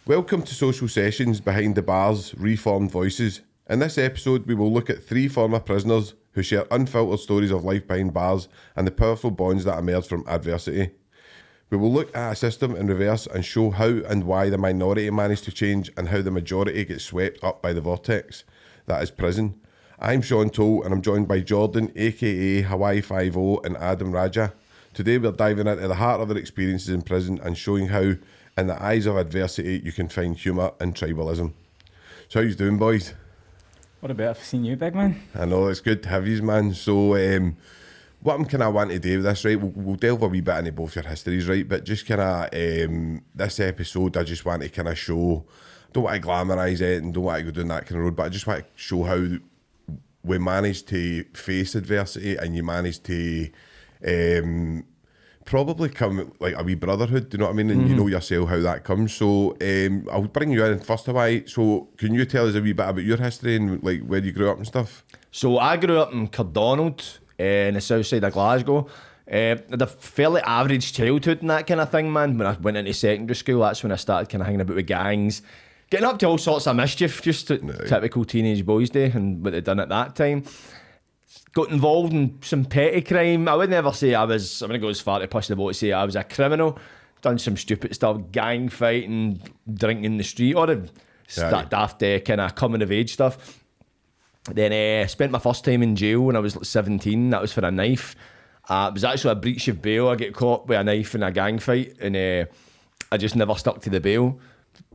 Welcome to Social Sessions Behind the Bars, Reformed Voices. In this episode, we will look at 3 former prisoners who share unfiltered stories of life behind bars and the powerful bonds that emerge from adversity. We will look at a system in reverse and show how and why the minority managed to change and how the majority gets swept up by the vortex that is prison. I'm Sean Toal and I'm joined by Jordan, aka Hawaii Fiveo and Adam Raja. Today we're diving into the heart of their experiences in prison and showing how, in the eyes of adversity, you can find humour in tribalism. So how you doing, boys? What a better for seeing you, big man. I know, it's good to have you, man. So what I'm kind of wanting to do with this, right, we'll delve a wee bit into both your histories, right, but just kind of this episode, I just want to kind of show, don't want to glamorise it and don't want to go down that kind of road, but I just want to show how we managed to face adversity and you managed to probably come like a wee brotherhood, do you know what I mean? And you know yourself how that comes. So I'll bring you in first of all. So can you tell us a wee bit about your history and like where you grew up and stuff? So I grew up in Cardonald, in the south side of Glasgow. Had a fairly average childhood and that kind of thing, man. When I went into secondary school, that's when I started kind of hanging about with gangs, getting up to all sorts of mischief, just typical teenage boys day and what they'd done at that time. Got involved in some petty crime. I would never say I'm going to go as far to push the boat to say I was a criminal. Done some stupid stuff, gang fighting, drinking in the street, all the daft kind of coming of age stuff. Then spent my first time in jail when I was 17. That was for a knife. It was actually a breach of bail. I get caught with a knife in a gang fight and I just never stuck to the bail.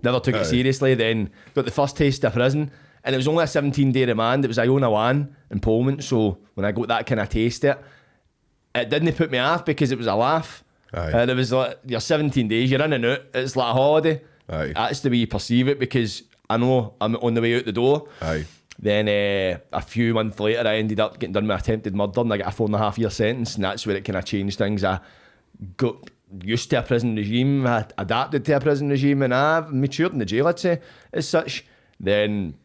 Never took it seriously. Then got the first taste of prison. And it was only a 17-day remand. It was Iona 1 in Pullman. So when I got that kind of taste it didn't put me off because it was a laugh. And it was like, you're 17 days, you're in and out. It's like a holiday. That's the way you perceive it because I know I'm on the way out the door. Then a few months later, I ended up getting done with attempted murder and I got a 4.5-year sentence. And that's where it kind of changed things. I got used to a prison regime. I adapted to a prison regime and I've matured in the jail, I'd say, as such. Then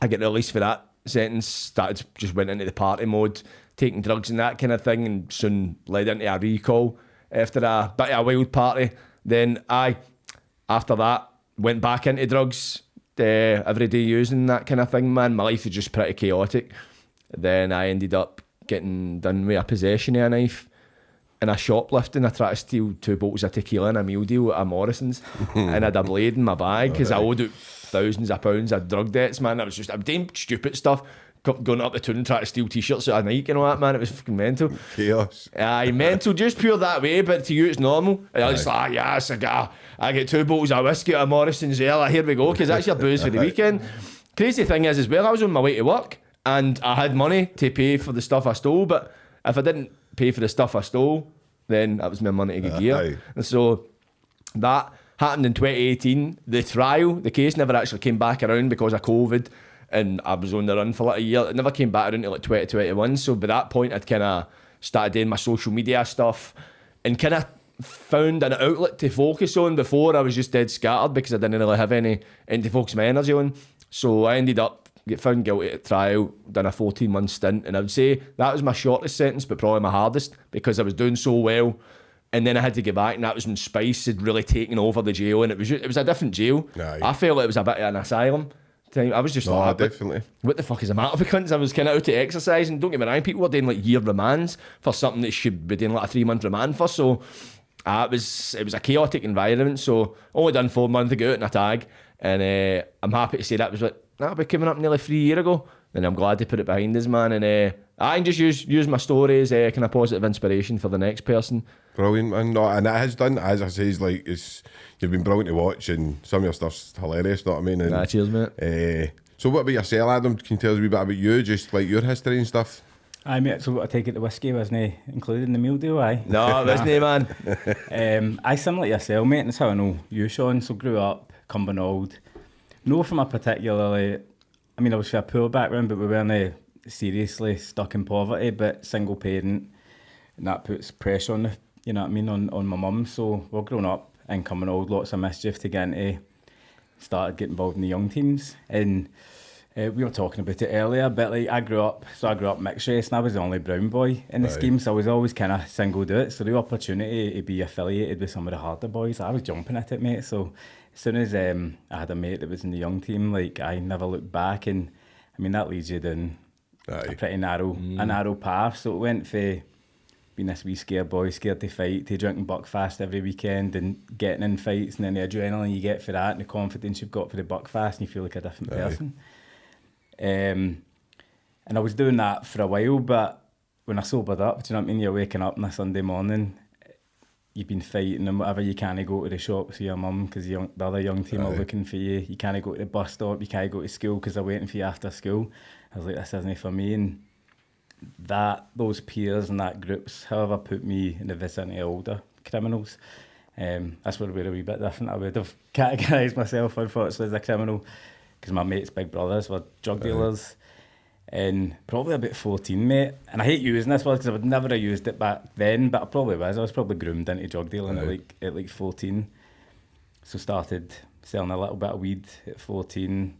I get released for that sentence, just went into the party mode, taking drugs and that kind of thing, and soon led into a recall after a bit of a wild party. Then after that, went back into drugs, every day using that kind of thing, man. My life was just pretty chaotic. Then I ended up getting done with a possession of a knife and a shoplifting. I tried to steal 2 bottles of tequila and a meal deal at Morrison's and I had a blade in my bag because I owed out thousands of pounds of drug debts, man. I'm doing stupid stuff, going up the town and trying to steal t-shirts out of Nike and all that, man. It was fucking mental. Chaos. Mental, just pure that way, but to you it's normal. And I was like, yes, I get 2 bottles of whiskey at Morrison's, here we go, because that's your booze for the weekend. Crazy thing is as well, I was on my way to work and I had money to pay for the stuff I stole, but if I didn't pay for the stuff I stole, then that was my money to get gear. And so that happened in 2018. The case never actually came back around because of COVID and I was on the run for like a year. It never came back around until like 2021. So by that point, I'd kind of started doing my social media stuff and kind of found an outlet to focus on. Before, I was just dead scattered because I didn't really have any to focus my energy on. So I ended up get found guilty at trial, done a 14-month stint, and I would say that was my shortest sentence, but probably my hardest because I was doing so well. And then I had to get back, and that was when Spice had really taken over the jail, and it was a different jail. I felt like it was a bit of an asylum. I was just like, definitely. What the fuck is the matter with cunts? I was kind of out to exercise, and don't get me wrong, people were doing like year remands for something that should be doing like a 3-month remand for. So it was a chaotic environment. So only done 4 months ago out in a tag, and I'm happy to say that'll be coming up nearly 3 years ago. And I'm glad to put it behind us, man. And I can just use my stories as kind of positive inspiration for the next person. Brilliant, man. No, and it has done, as I say, you've been brilliant to watch and some of your stuff's hilarious, know what I mean? And, cheers, mate. So what about yourself, Adam? Can you tell us a wee bit about you, just like your history and stuff? Aye, mate, so I take it the whiskey wasn't included in the meal deal, aye? No, it wasn't, man. I similar to yourself, mate, and that's how I know you, Sean. So grew up, Cumbernauld. No from a particularly, I mean, I was from a poor background, but we weren't seriously stuck in poverty, but single parent, and that puts pressure on the, you know what I mean, on my mum. So we're growing up in Cumbernauld, lots of mischief to get into, started getting involved in the young teams, and we were talking about it earlier, but like I grew up mixed race and I was the only brown boy in the scheme, so I was always kind of singled out. So the opportunity to be affiliated with some of the harder boys, I was jumping at it, mate. So as soon as I had a mate that was in the young team, like I never looked back, and I mean that leads you down a pretty narrow path. So it went for being this wee scared boy, scared to fight, to drinking Buckfast every weekend and getting in fights, and then the adrenaline you get for that and the confidence you've got for the Buckfast, and you feel like a different person. And I was doing that for a while, but when I sobered up, do you know what I mean? You're waking up on a Sunday morning, you've been fighting and whatever, you can't go to the shop for your mum because the other young team are looking for you. You can't go to the bus stop, you can't go to school because they're waiting for you after school. I was like, this isn't for me. And those peers and that groups, however, put me in the vicinity of older criminals. That's where we're a wee bit different. I would have categorised myself, unfortunately, as a criminal because my mates' big brothers were drug dealers. And probably about 14, mate. And I hate using this word because I would never have used it back then, but I probably was. I was probably groomed into drug dealing at like 14. So started selling a little bit of weed at 14.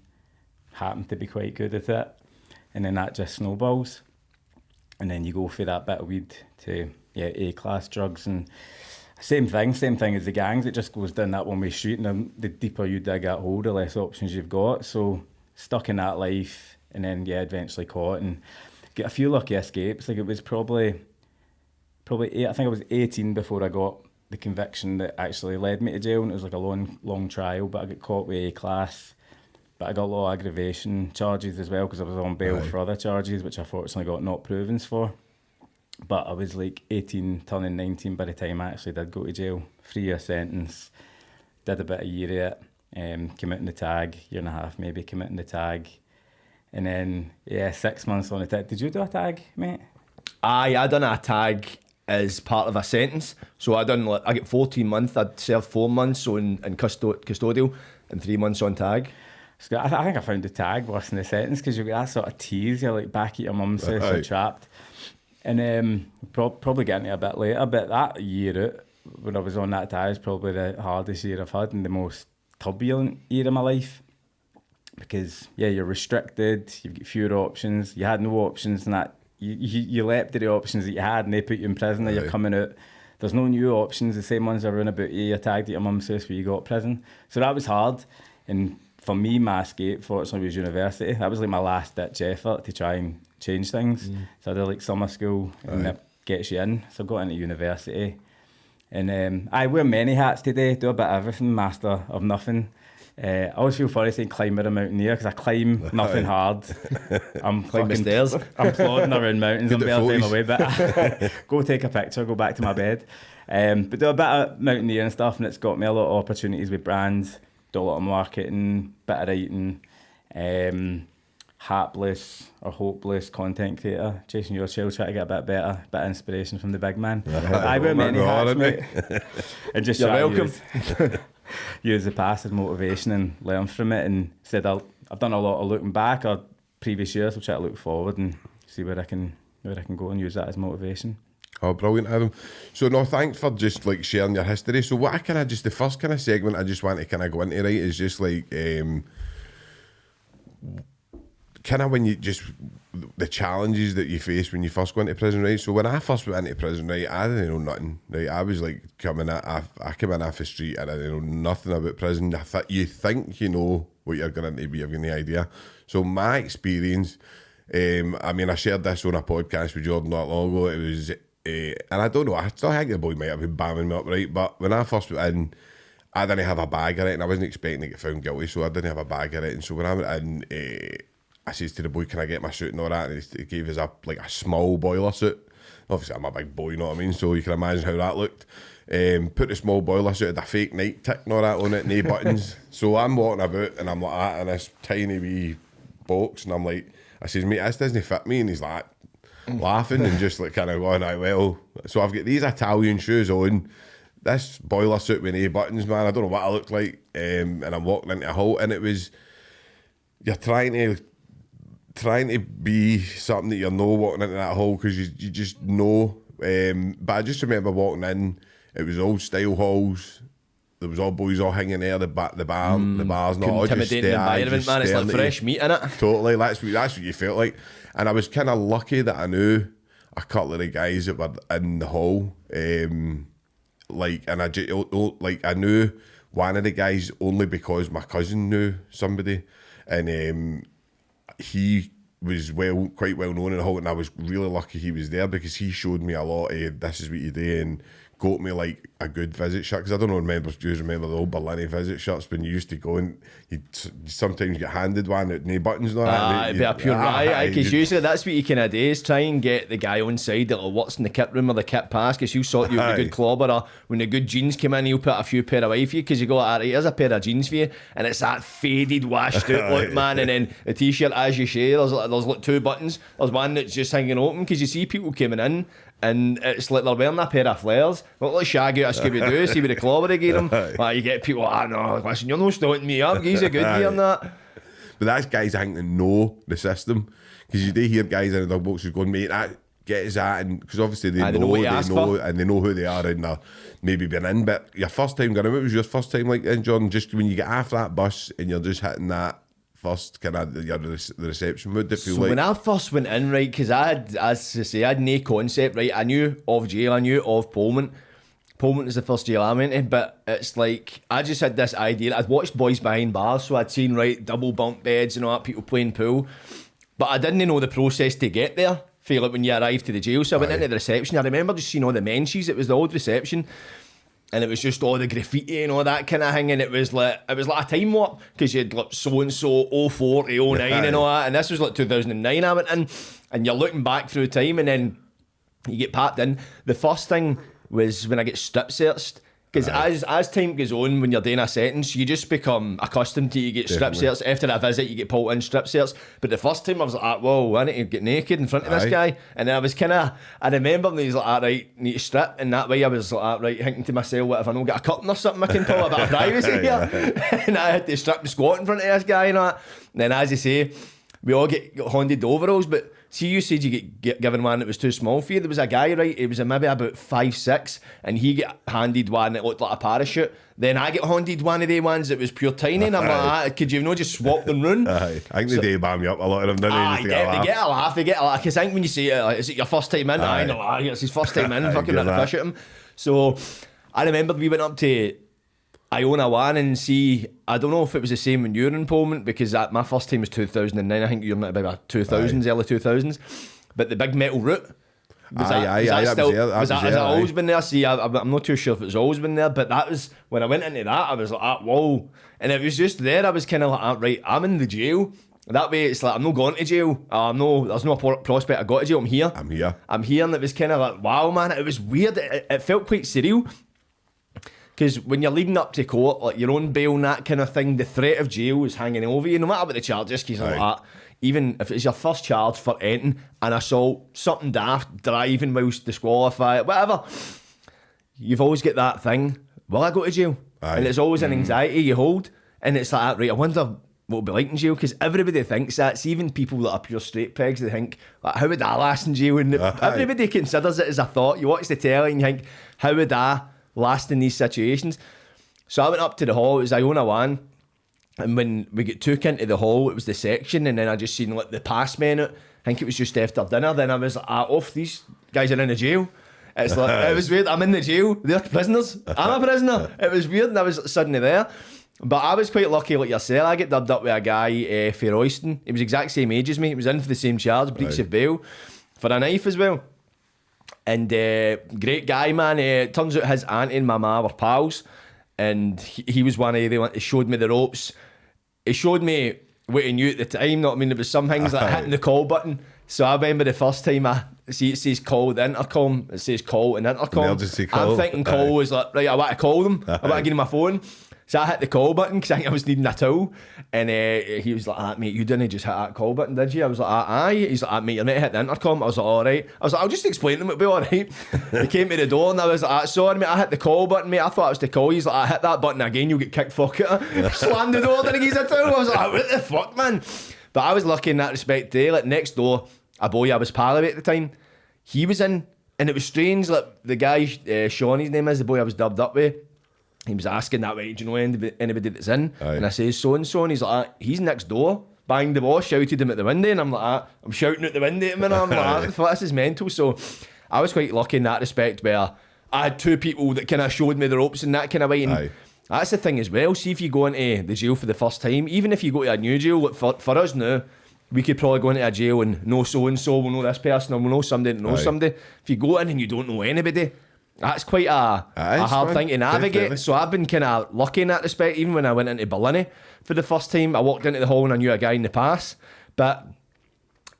Happened to be quite good at it. And then that just snowballs. And then you go for that bit of weed to A-class drugs. And same thing as the gangs. It just goes down that one-way street. And the deeper you dig that hole, the less options you've got. So stuck in that life. And then, eventually caught and get a few lucky escapes. Like it was probably I think I was 18 before I got the conviction that actually led me to jail. And it was like a long trial, but I got caught with A-class. But I got a lot of aggravation charges as well because I was on bail for other charges, which I fortunately got not provens for. But I was like 18, turning 19 by the time I actually did go to jail. 3-year sentence, did a bit of year of it, committing the tag, year and a half maybe, committing the tag. And then, 6 months on the tag. Did you do a tag, mate? Aye, I done a tag as part of a sentence. So I get 14 months. I'd served 4 months in custodial and 3 months on tag. So I think I found the tag worse than the sentence because you get that sort of tease. You're like back at your mum's house, you're trapped. And probably getting it a bit later, but that year out, when I was on that tag, was probably the hardest year I've had and the most turbulent year of my life. Because you're restricted, you've got fewer options. You had no options, and that you leapt to the options that you had, and they put you in prison. And you're coming out. There's no new options. The same ones are around about you. You're tagged at your mum's house where you got prison. So that was hard. And for me, my escape, fortunately, was university. That was like my last ditch effort to try and change things. So I did like summer school, and that gets you in. So I got into university, and I wear many hats today. Do a bit of everything. Master of nothing. I always feel funny saying climber and mountaineer because I climb nothing hard. I'm climbing stairs. I'm plodding around mountains. I'm barely my way, but go take a picture, go back to my bed. But do a bit of mountaineering and stuff, and it's got me a lot of opportunities with brands. Do a lot of marketing, bit of writing, hapless or hopeless content creator, chasing your child, trying to get a bit better, bit of inspiration from the big man. I wear many hats, mate. And just you're welcome. Use the past as motivation and learn from it. And said I've done a lot of looking back or previous years. I'll try to look forward and see where I can go and use that as motivation. Oh, brilliant, Adam. So no, thanks for just like sharing your history. So what the first kind of segment I just want to kind of go into, right, is just like kind of when you just the challenges that you face when you first go into prison, right? So when I first went into prison, right, I didn't know nothing, right? I was like I came in off the street and I didn't know nothing about prison. You think you know what you're going to be, you've any idea. So my experience, I mean, I shared this on a podcast with Jordan not long ago. It was, and I don't know, I still think the boy might have been bamming me up, right? But when I first went in, I didn't have a bag of it, and I wasn't expecting to get found guilty, so I didn't have a bag of it. And so when I went in, I says to the boy, can I get my suit and all that? And he gave us like a small boiler suit. Obviously, I'm a big boy, you know what I mean? So you can imagine how that looked. Put the small boiler suit, had a fake night tick and all that on it, no buttons. So I'm walking about and I'm like that in this tiny wee box, and I'm like, I says, mate, this doesn't fit me. And he's like laughing and just like kind of going, well. So I've got these Italian shoes on, this boiler suit with no buttons, man. I don't know what I look like. And I'm walking into a hole, and it was, you're trying to be something that you're not walking into that hole because you just know. But I just remember walking in, it was old style halls. There was all boys all hanging there, the bars and all. Intimidating environment, man. It's like fresh meat in it. Totally, that's what you felt like. And I was kind of lucky that I knew a couple of the guys that were in the hall. I knew one of the guys only because my cousin knew somebody, and he was quite well known in the Hall, and I was really lucky he was there because he showed me a lot of this is what you do and got me like a good visit shirt, because I don't know, do you remember the old Berlin visit shirts when you used to go and you'd sometimes get handed one with no buttons and all that. It'd be a pure riot, because usually that's what you kind of do, is try and get the guy on side that what's in the kit room or the kit pass, because he'll sort you out a good clobber, or when the good jeans come in he'll put a few pair away for you, because you go, alright, here's a pair of jeans for you, and it's that faded, washed out look, man, and then the t-shirt, as you say, there's like 2 buttons, there's one that's just hanging open, because you see people coming in and it's like they're wearing a pair of flares, look like Shaggy out of Scooby-Doo, see with the clobber they gave them. Like, you get people, no, listen, you're not starting me up, he's a good here and that. But that's guys I think that know the system, because you do hear guys in the dog box who's going, mate, that get us that, and because obviously they know and they know who they are, and they're maybe been in. But your first time going out, what was your first time like in, John? Just when you get off that bus and you're just hitting that first kind of the reception, what did it feel like? When I first went in, right, because I had, as I say, I had no concept, right. I knew of jail, I knew of Pullman. Pullman was the first jail I went to, but it's like I just had this idea. I'd watched Boys Behind Bars, so I'd seen, right, double bunk beds and all that, people playing pool, but I didn't know the process to get there. Feel like when you arrive to the jail, so I went into the reception. I remember just seeing all the mentions. It was the old reception, and it was just all the graffiti and all that kind of thing, and it was like a time warp, because you had like so and so 04 to 09 and all that, and this was like 2009 I went in, and you're looking back through time, and then you get packed in. The first thing was when I get strip searched, because as time goes on, when you're doing a sentence, you just become accustomed to you get strip searched. After a visit, you get pulled in strip searched. But the first time I was like, whoa, I need to get naked in front of this guy. And then I was I remember when he was like, alright, need to strip. And that way I was like, alright, thinking to myself, what if I don't get a curtain or something, I can pull a bit of privacy here. And I had to strip and squat in front of this guy and all that. And then, as you say, we all get handed the overalls, but see, you said you get given one that was too small for you. There was a guy, right, he was maybe about 5'6", and he get handed one that looked like a parachute. Then I get handed one of the ones that was pure tiny, and I'm like, could you not just swap them round? I think they do bam you up a lot of them, don't they? They get a laugh, because I think when you say, is it your first time in? I know, it's his first time in, fucking let the fish at him. So I remember we went up to Iona 1 and see, I don't know if it was the same when you were in Pullman, because my first time was 2009, I think you're about 2000s, early 2000s, but the big metal route, has it always been there? See, I'm not too sure if it's always been there, but that was, when I went into that, I was like, whoa, and it was just there, I was kind of like, right, I'm in the jail, that way it's like, I'm not going to jail, there's no prospect I got to jail, I'm here, and it was kind of like, wow, man, it was weird, it felt quite surreal. Because when you're leading up to court, like your own bail and that kind of thing, the threat of jail is hanging over you, no matter what the charges, because like that, even if it's your first charge for anything, an assault, something daft, driving whilst disqualified, whatever, you've always got that thing, will I go to jail? And it's always an anxiety you hold, and it's like, right, I wonder what it'll be like in jail, because everybody thinks that. It's even people that are pure straight pegs, they think, like, how would I last in jail? And everybody considers it as a thought. You watch the telly and you think, how would I last in these situations? So I went up to the hall, it was Iona 1, and when we get took into the hall, it was the section, and then I just seen like the pass men out. I think it was just after dinner, then I was like, off, these guys are in the jail. It's like, it was weird, I'm in the jail, they're prisoners, I'm a prisoner. It was weird, and I was suddenly there. But I was quite lucky, like yourself. I get dubbed up with a guy for Royston. He was exact same age as me, he was in for the same charge, breach of bail, for a knife as well. And great guy, man. Turns out his auntie and my ma were pals, and he was one of the ones. He showed me the ropes. He showed me what he knew at the time. Not, I mean, there was some things like hitting the call button. So I remember the first time it says call the intercom. It says call and intercom. Emergency call. I'm thinking call was like, right, I want to call them. I want to give him my phone. So I hit the call button because I think I was needing a tool. And he was like, mate, you didn't just hit that call button, did you? I was like, aye. He's like, mate, you're meant to hit the intercom. I was like, all right. I was like, I'll just explain to them, it'll be all right. He came to the door and I was like, sorry, mate, I hit the call button, mate. I thought it was to call. He's like, I hit that button again, you'll get kicked, fuck it. Slammed the door, didn't give a tool. I was like, what the fuck, man? But I was lucky in that respect too. Like, next door, a boy I was pal with at the time, he was in, and it was strange. Like, the guy, Sean, his name is, the boy I was dubbed up with, he was asking that way, do you know anybody that's in? And I says, so-and-so, and he's like, he's next door. Banged the boss, shouted him at the window, and I'm like, I'm shouting at the window at him, and I'm like, this is mental. So I was quite lucky in that respect, where I had two people that kind of showed me the ropes in that kind of way. And That's the thing as well. See, if you go into the jail for the first time, even if you go to a new jail, like for us now, we could probably go into a jail and know so-and-so, we'll know this person, or we'll know somebody that knows somebody. If you go in and you don't know anybody, that's quite a hard thing to navigate. Definitely. So I've been kind of lucky in that respect. Even when I went into Berlin for the first time, I walked into the hall and I knew a guy in the pass. But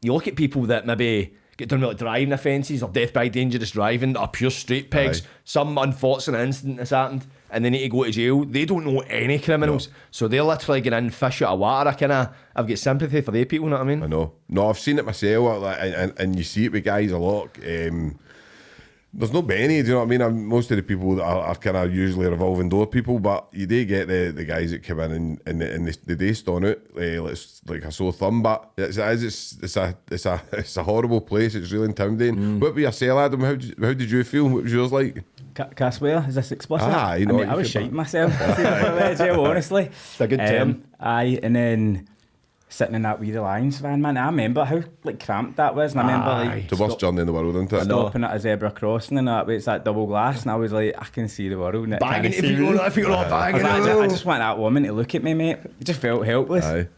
you look at people that maybe get done with like driving offences or death by dangerous driving that are pure straight pegs. Some unfortunate incident has happened and they need to go to jail. They don't know any criminals. No. So they're literally getting in fish out of water. I've got sympathy for they people, you know what I mean? I know. No, I've seen it myself, and you see it with guys a lot. There's not many, do you know what I mean? Most of the people that are kind of usually revolving door people, but you do get the guys that come in and they do stone out like a sore thumb. But it's a horrible place. It's really intimidating. What were your cell, Adam? How did you feel? What was yours like? Can I swear? Is this explicit? You know, I was shitting myself. Honestly, it's a good term. And then sitting in that Wee Lions van, man. I remember how cramped that was, and I remember the worst journey in the world, isn't it? Stopping at a zebra crossing and that, it's that double glass, and I was like, I can see the world. Bagging if you're not bagging. I just want that woman to look at me, mate. I just felt helpless. Aye.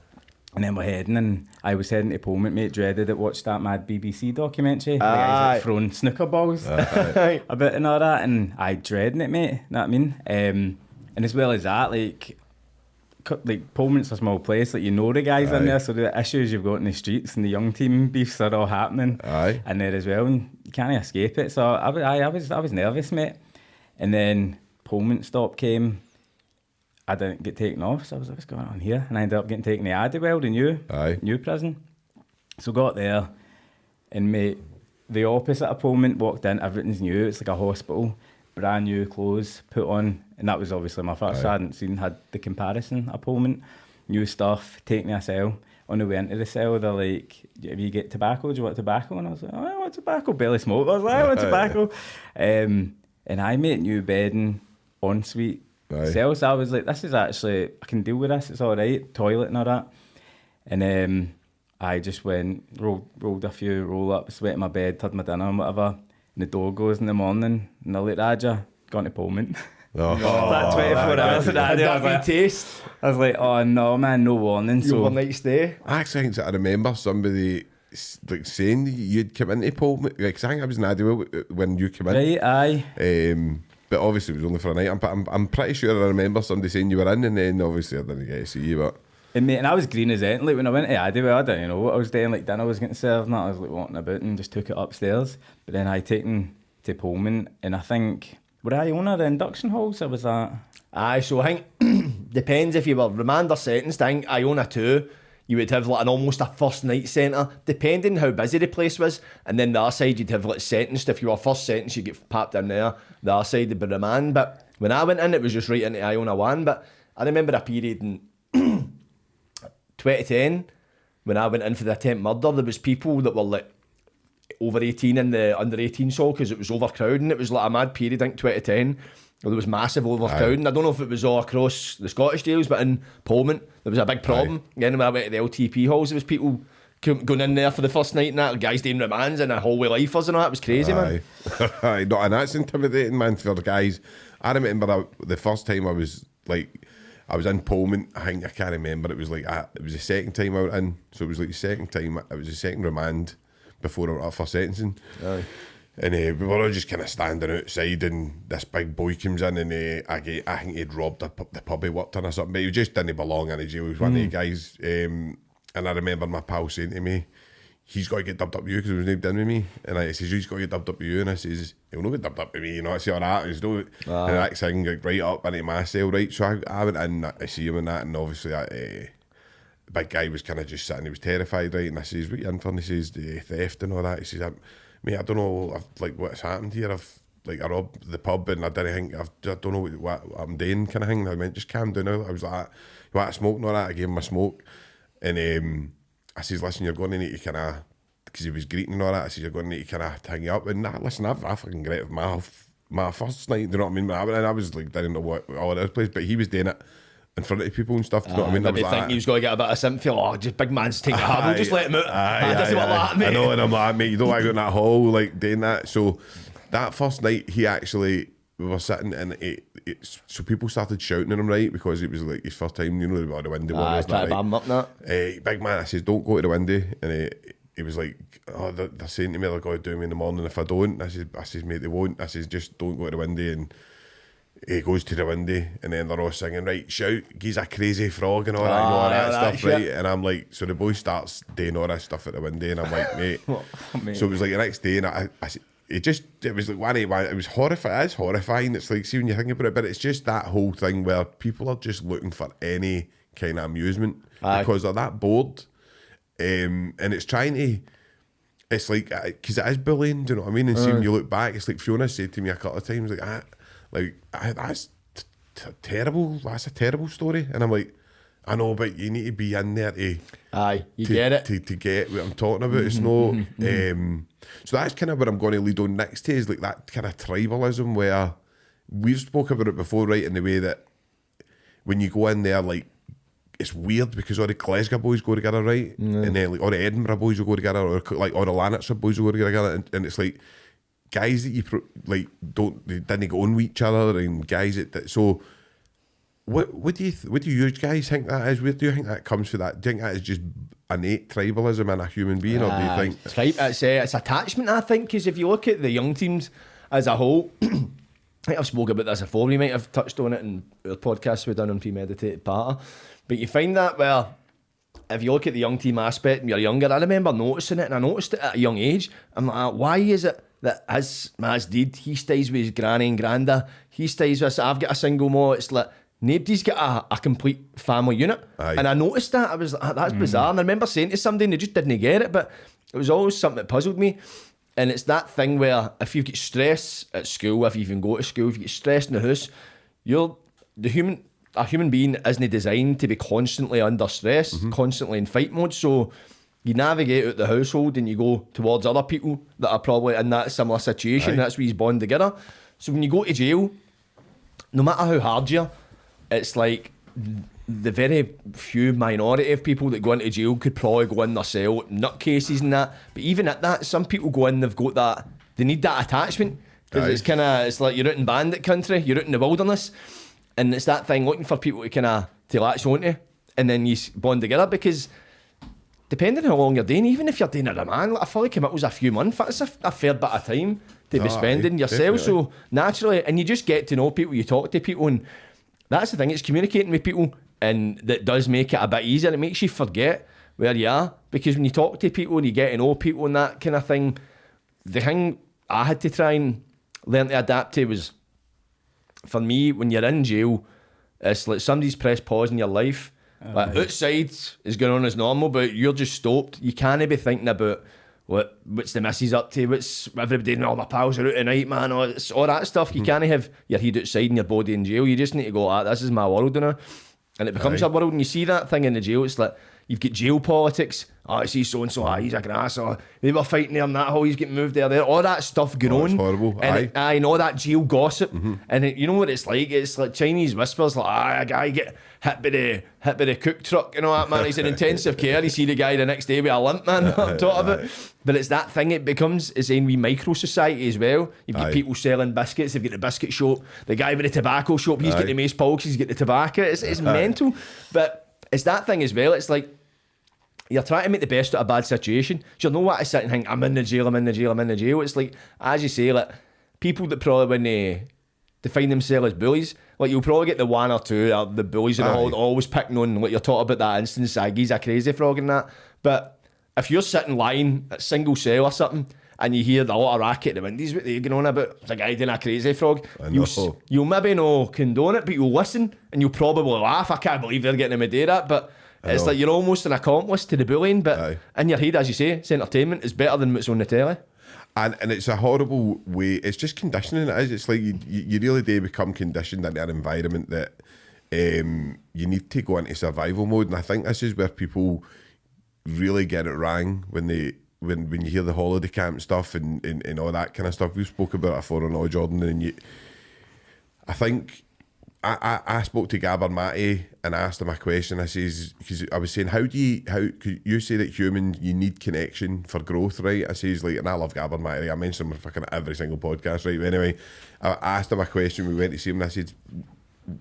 And then we're heading, and I was heading to Pullman, mate. Dreaded it. Watched that mad BBC documentary. The guys throwing snooker balls a bit and all that, and I dreading it, mate. Know what I mean? And as well as that, like Pullman's a small place, like you know the guys in there, so the issues you've got in the streets and the young team beefs are all happening in there as well, and you can't escape it. So I was nervous, mate. And then Pullman stop came. I didn't get taken off, so I was like, what's going on here? And I ended up getting taken to Adderwell, the new prison. So got there, and mate, the opposite of Pullman, walked in, everything's new, it's like a hospital, brand new clothes put on, and that was obviously my first, so I hadn't had the comparison of Pullman. New stuff, taking a cell. On the way into the cell, they're like, if you get tobacco, do you want tobacco? And I was like, oh, I want tobacco, barely smoke. I was like, I want tobacco. And I made new bedding, ensuite cells. So I was like, this is actually, I can deal with this, it's all right, toilet and all that. And I just went, rolled a few roll-ups, went in my bed, had my dinner and whatever. And the door goes in the morning, and they're like, Raja, gone to Pullman. That 24 hours of that. I was like, oh no, man, no warning. So overnight stay. I think I remember somebody like saying you'd come into Pullman. Like, I think I was in Adderwell when you came in. Right, aye. But obviously it was only for a night. I'm pretty sure I remember somebody saying you were in, and then obviously I didn't get to see you, but. And mate, and I was green as anything. Like when I went to Adderwell, I didn't know what I was doing. Like dinner was getting served, and I was like walking about and just took it upstairs. But then I taken to Pullman, and I think were I owner the induction halls, or was that? Aye, so I think depends if you were remand or sentenced. I think Iona 2, you would have like almost a first night centre, depending how busy the place was. And then the other side you'd have like sentenced. If you were first sentenced, you'd get papped in there. The other side would be remand. But when I went in, it was just right into Iona 1. But I remember a period in 2010, when I went in for the attempt murder, there was people that were like over 18 in the under 18 cell because it was overcrowding. It was like a mad period, I think 2010, where there was massive overcrowding. I don't know if it was all across the Scottish jails, but in Pullman there was a big problem. Again, when I went to the LTP halls, there was people going in there for the first night and that, guys doing remands and a hallway lifers and all that. It was crazy, man. No, and that's intimidating, man, for the guys. I remember the first time I was in Pullman. I think I can't remember. It was like it was the second time I went in, so it was like the second time. It was the second remand before I went up for sentencing. Aye. And we were all just kind of standing outside, and this big boy comes in, and I think he'd robbed the pub he worked in or something, but he just didn't belong in the jail. He was one of the guys. And I remember my pal saying to me, he's got to get dubbed up with you because he was named in with me. And I says, he's got to get dubbed up with you. And I says, he'll not get dubbed up with me, you know. I say, all right. And the next thing, like, right up into my cell, right? So I went in, I see him and that, and obviously that the big guy was kind of just sitting, he was terrified, right? And I says, what are you in for? And he says, the theft and all that. He says, mate, I don't know, what's happened here. I robbed the pub and I don't know what I'm doing, kind of thing. I went, just calm down. I was like, you want to smoke and all that? I gave him a smoke. And I says, listen, you're going to need to kind of, because he was greeting and all that, I says, you're going to need to kind of hang you up. And listen, I fucking great my first night, do you know what I mean? I was like, didn't know what all that place, but he was doing it in front of people and stuff, do you know what I mean? Maybe think he was going to get a bit of sympathy, just big man's taking a hard, just let him out. Doesn't want that, mate. I know, and I'm like, mate, you don't want to go in that hall, like, doing that. So that first night, he actually, we were sitting and so people started shouting at him, right, because it was like his first time, you know, the windy one. Trying to bam him up and that. Big man, I says, don't go to the windy. And he was like, oh, they're saying to me they're going to do me in the morning if I don't. I says, mate, they won't. I says, just don't go to the windy. And he goes to the windy, and then they're all singing, right, shout, he's a crazy frog and all that, all that stuff, shit. right? And I'm like, so the boy starts doing all this stuff at the windy, and I'm like, mate. So it was like the next day, and it was like 1 8, it was horrifying. It's horrifying. It's like, see, when you think about it, but it's just that whole thing where people are just looking for any kind of amusement because they're that bored. And it's trying to, it's like, because it is bullying, do you know what I mean? And see, when you look back, it's like Fiona said to me a couple of times, that's terrible. That's a terrible story. And I'm like, I know, but you need to be in there to get it to get what I'm talking about. It's no. So that's kind of what I'm going to lead on next to, is like that kind of tribalism where we've spoke about it before, right? In the way that when you go in there, like, it's weird because all the Glasgow boys go together, right? And then like all the Edinburgh boys will go together, or like all the Lanarkshire boys will go together, and it's like guys that you didn't go on with each other, and guys that so. What do you guys think that is? Where do you think that comes from? That do you think that is just innate tribalism in a human being, or do you think it's attachment? I think, because if you look at the young teams as a whole, I think I've spoken about this before. We might have touched on it in our podcast we've done on premeditated party. But you find that, well, if you look at the young team aspect and you're younger, I remember noticing it, and I noticed it at a young age. I'm like, why is it that as did, he stays with his granny and granda, he stays with us, I've got a single mo, it's like, nobody's got a complete family unit. And I noticed that. I was like, that's bizarre. And I remember saying to somebody, and they just didn't get it, but it was always something that puzzled me. And it's that thing where if you've got stress at school, if you even go to school, if you get stress in the house, a human being isn't designed to be constantly under stress, constantly in fight mode. So you navigate out the household and you go towards other people that are probably in that similar situation. That's where you bond together. So when you go to jail, no matter how hard you are, it's like the very few minority of people that go into jail could probably go in their cell, nutcases and that. But even at that, some people go in, they've got that, they need that attachment. Because it's like you're out in bandit country, you're out in the wilderness. And it's that thing, looking for people to latch onto, and then you bond together. Because depending on how long you're doing, even if you're doing it, man, like, I feel like it was a few months, that's a fair bit of time to be spending yourself. Definitely. So naturally, and you just get to know people, you talk to people, and that's the thing, it's communicating with people, and that does make it a bit easier. It makes you forget where you are, because when you talk to people and you get to know people and that kind of thing, the thing I had to try and learn to adapt to was, for me, when you're in jail, it's like somebody's pressed pause in your life. Like, outside is going on as normal, but you're just stopped. You can't be thinking about what's the missus up to, what's everybody and all my pals are out tonight, man, all that stuff. You can't have your head outside and your body in jail. You just need to go, this is my world now. And it becomes a world, and you see that thing in the jail. It's like you've got jail politics. I see so and so, he's a grass, or they were fighting there in that hole, he's getting moved there. All that stuff going on. It's horrible. And all that jail gossip. And you know what it's like? It's like Chinese whispers, like, a guy get hit by the cook truck, you know that, man. He's in intensive care. You see the guy the next day with a limp, man. I'm talking about. But it's that thing, it becomes, it's in we micro society as well. You've got people selling biscuits, they've got the biscuit shop. The guy with the tobacco shop, he's got the mace pulse, he's got the tobacco. It's mental. But it's that thing as well. It's like, you're trying to make the best out of a bad situation. So you know what, I sit and think, I'm in the jail. It's like, as you say, like, people that probably when they define themselves as bullies, like, you'll probably get the one or two the bullies in the hall always picking on, like, you're talking about that instance, he's a crazy frog and that. But if you're sitting lying at single cell or something, and you hear the lot of racket at the windows, what they're going on about, the guy doing a crazy frog, you'll maybe not condone it, but you'll listen, and you'll probably laugh. I can't believe they're getting him to do that, but it's like you're almost an accomplice to the bullying, but in your head, as you say, it's entertainment is better than what's on the telly. And it's a horrible way. It's just conditioning. It is. It's like you really do become conditioned into an environment that you need to go into survival mode. And I think this is where people really get it wrong when you hear the holiday camp stuff and all that kind of stuff. We've spoke about it before on All Jordan, and I think I spoke to Gabor Mate and asked him a question. I says, because I was saying, how could you say that human, you need connection for growth, right? I says, like, and I love Gabor Mate, right? I mention him on fucking every single podcast, right? But anyway, I asked him a question. We went to see him and I said,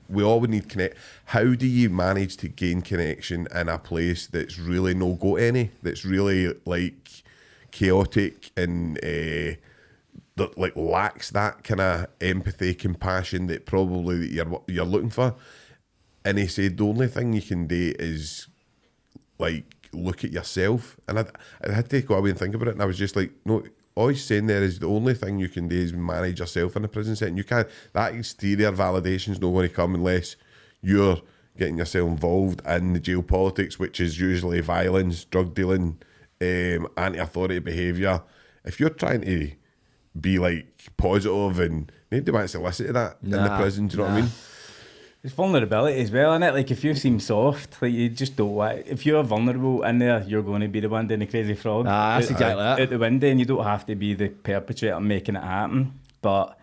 we all would need connect. How do you manage to gain connection in a place that's really no go any, that's really like chaotic and that like lacks that kind of empathy, compassion that probably you're looking for? And he said the only thing you can do is like look at yourself. And I had to go away and think about it, and I was just like, no, all he's saying there is the only thing you can do is manage yourself in a prison setting. You can't, that exterior validation's not going to come unless you're getting yourself involved in the jail politics, which is usually violence, drug dealing, anti-authority behaviour. If you're trying to be like positive, and nobody wants to listen to that in the prison, do you know what I mean? It's vulnerability as well, isn't it? Like, if you seem soft, like, you just don't want... If you're vulnerable in there, you're going to be the one doing the crazy frog. That's exactly that. Out the window, and you don't have to be the perpetrator making it happen. But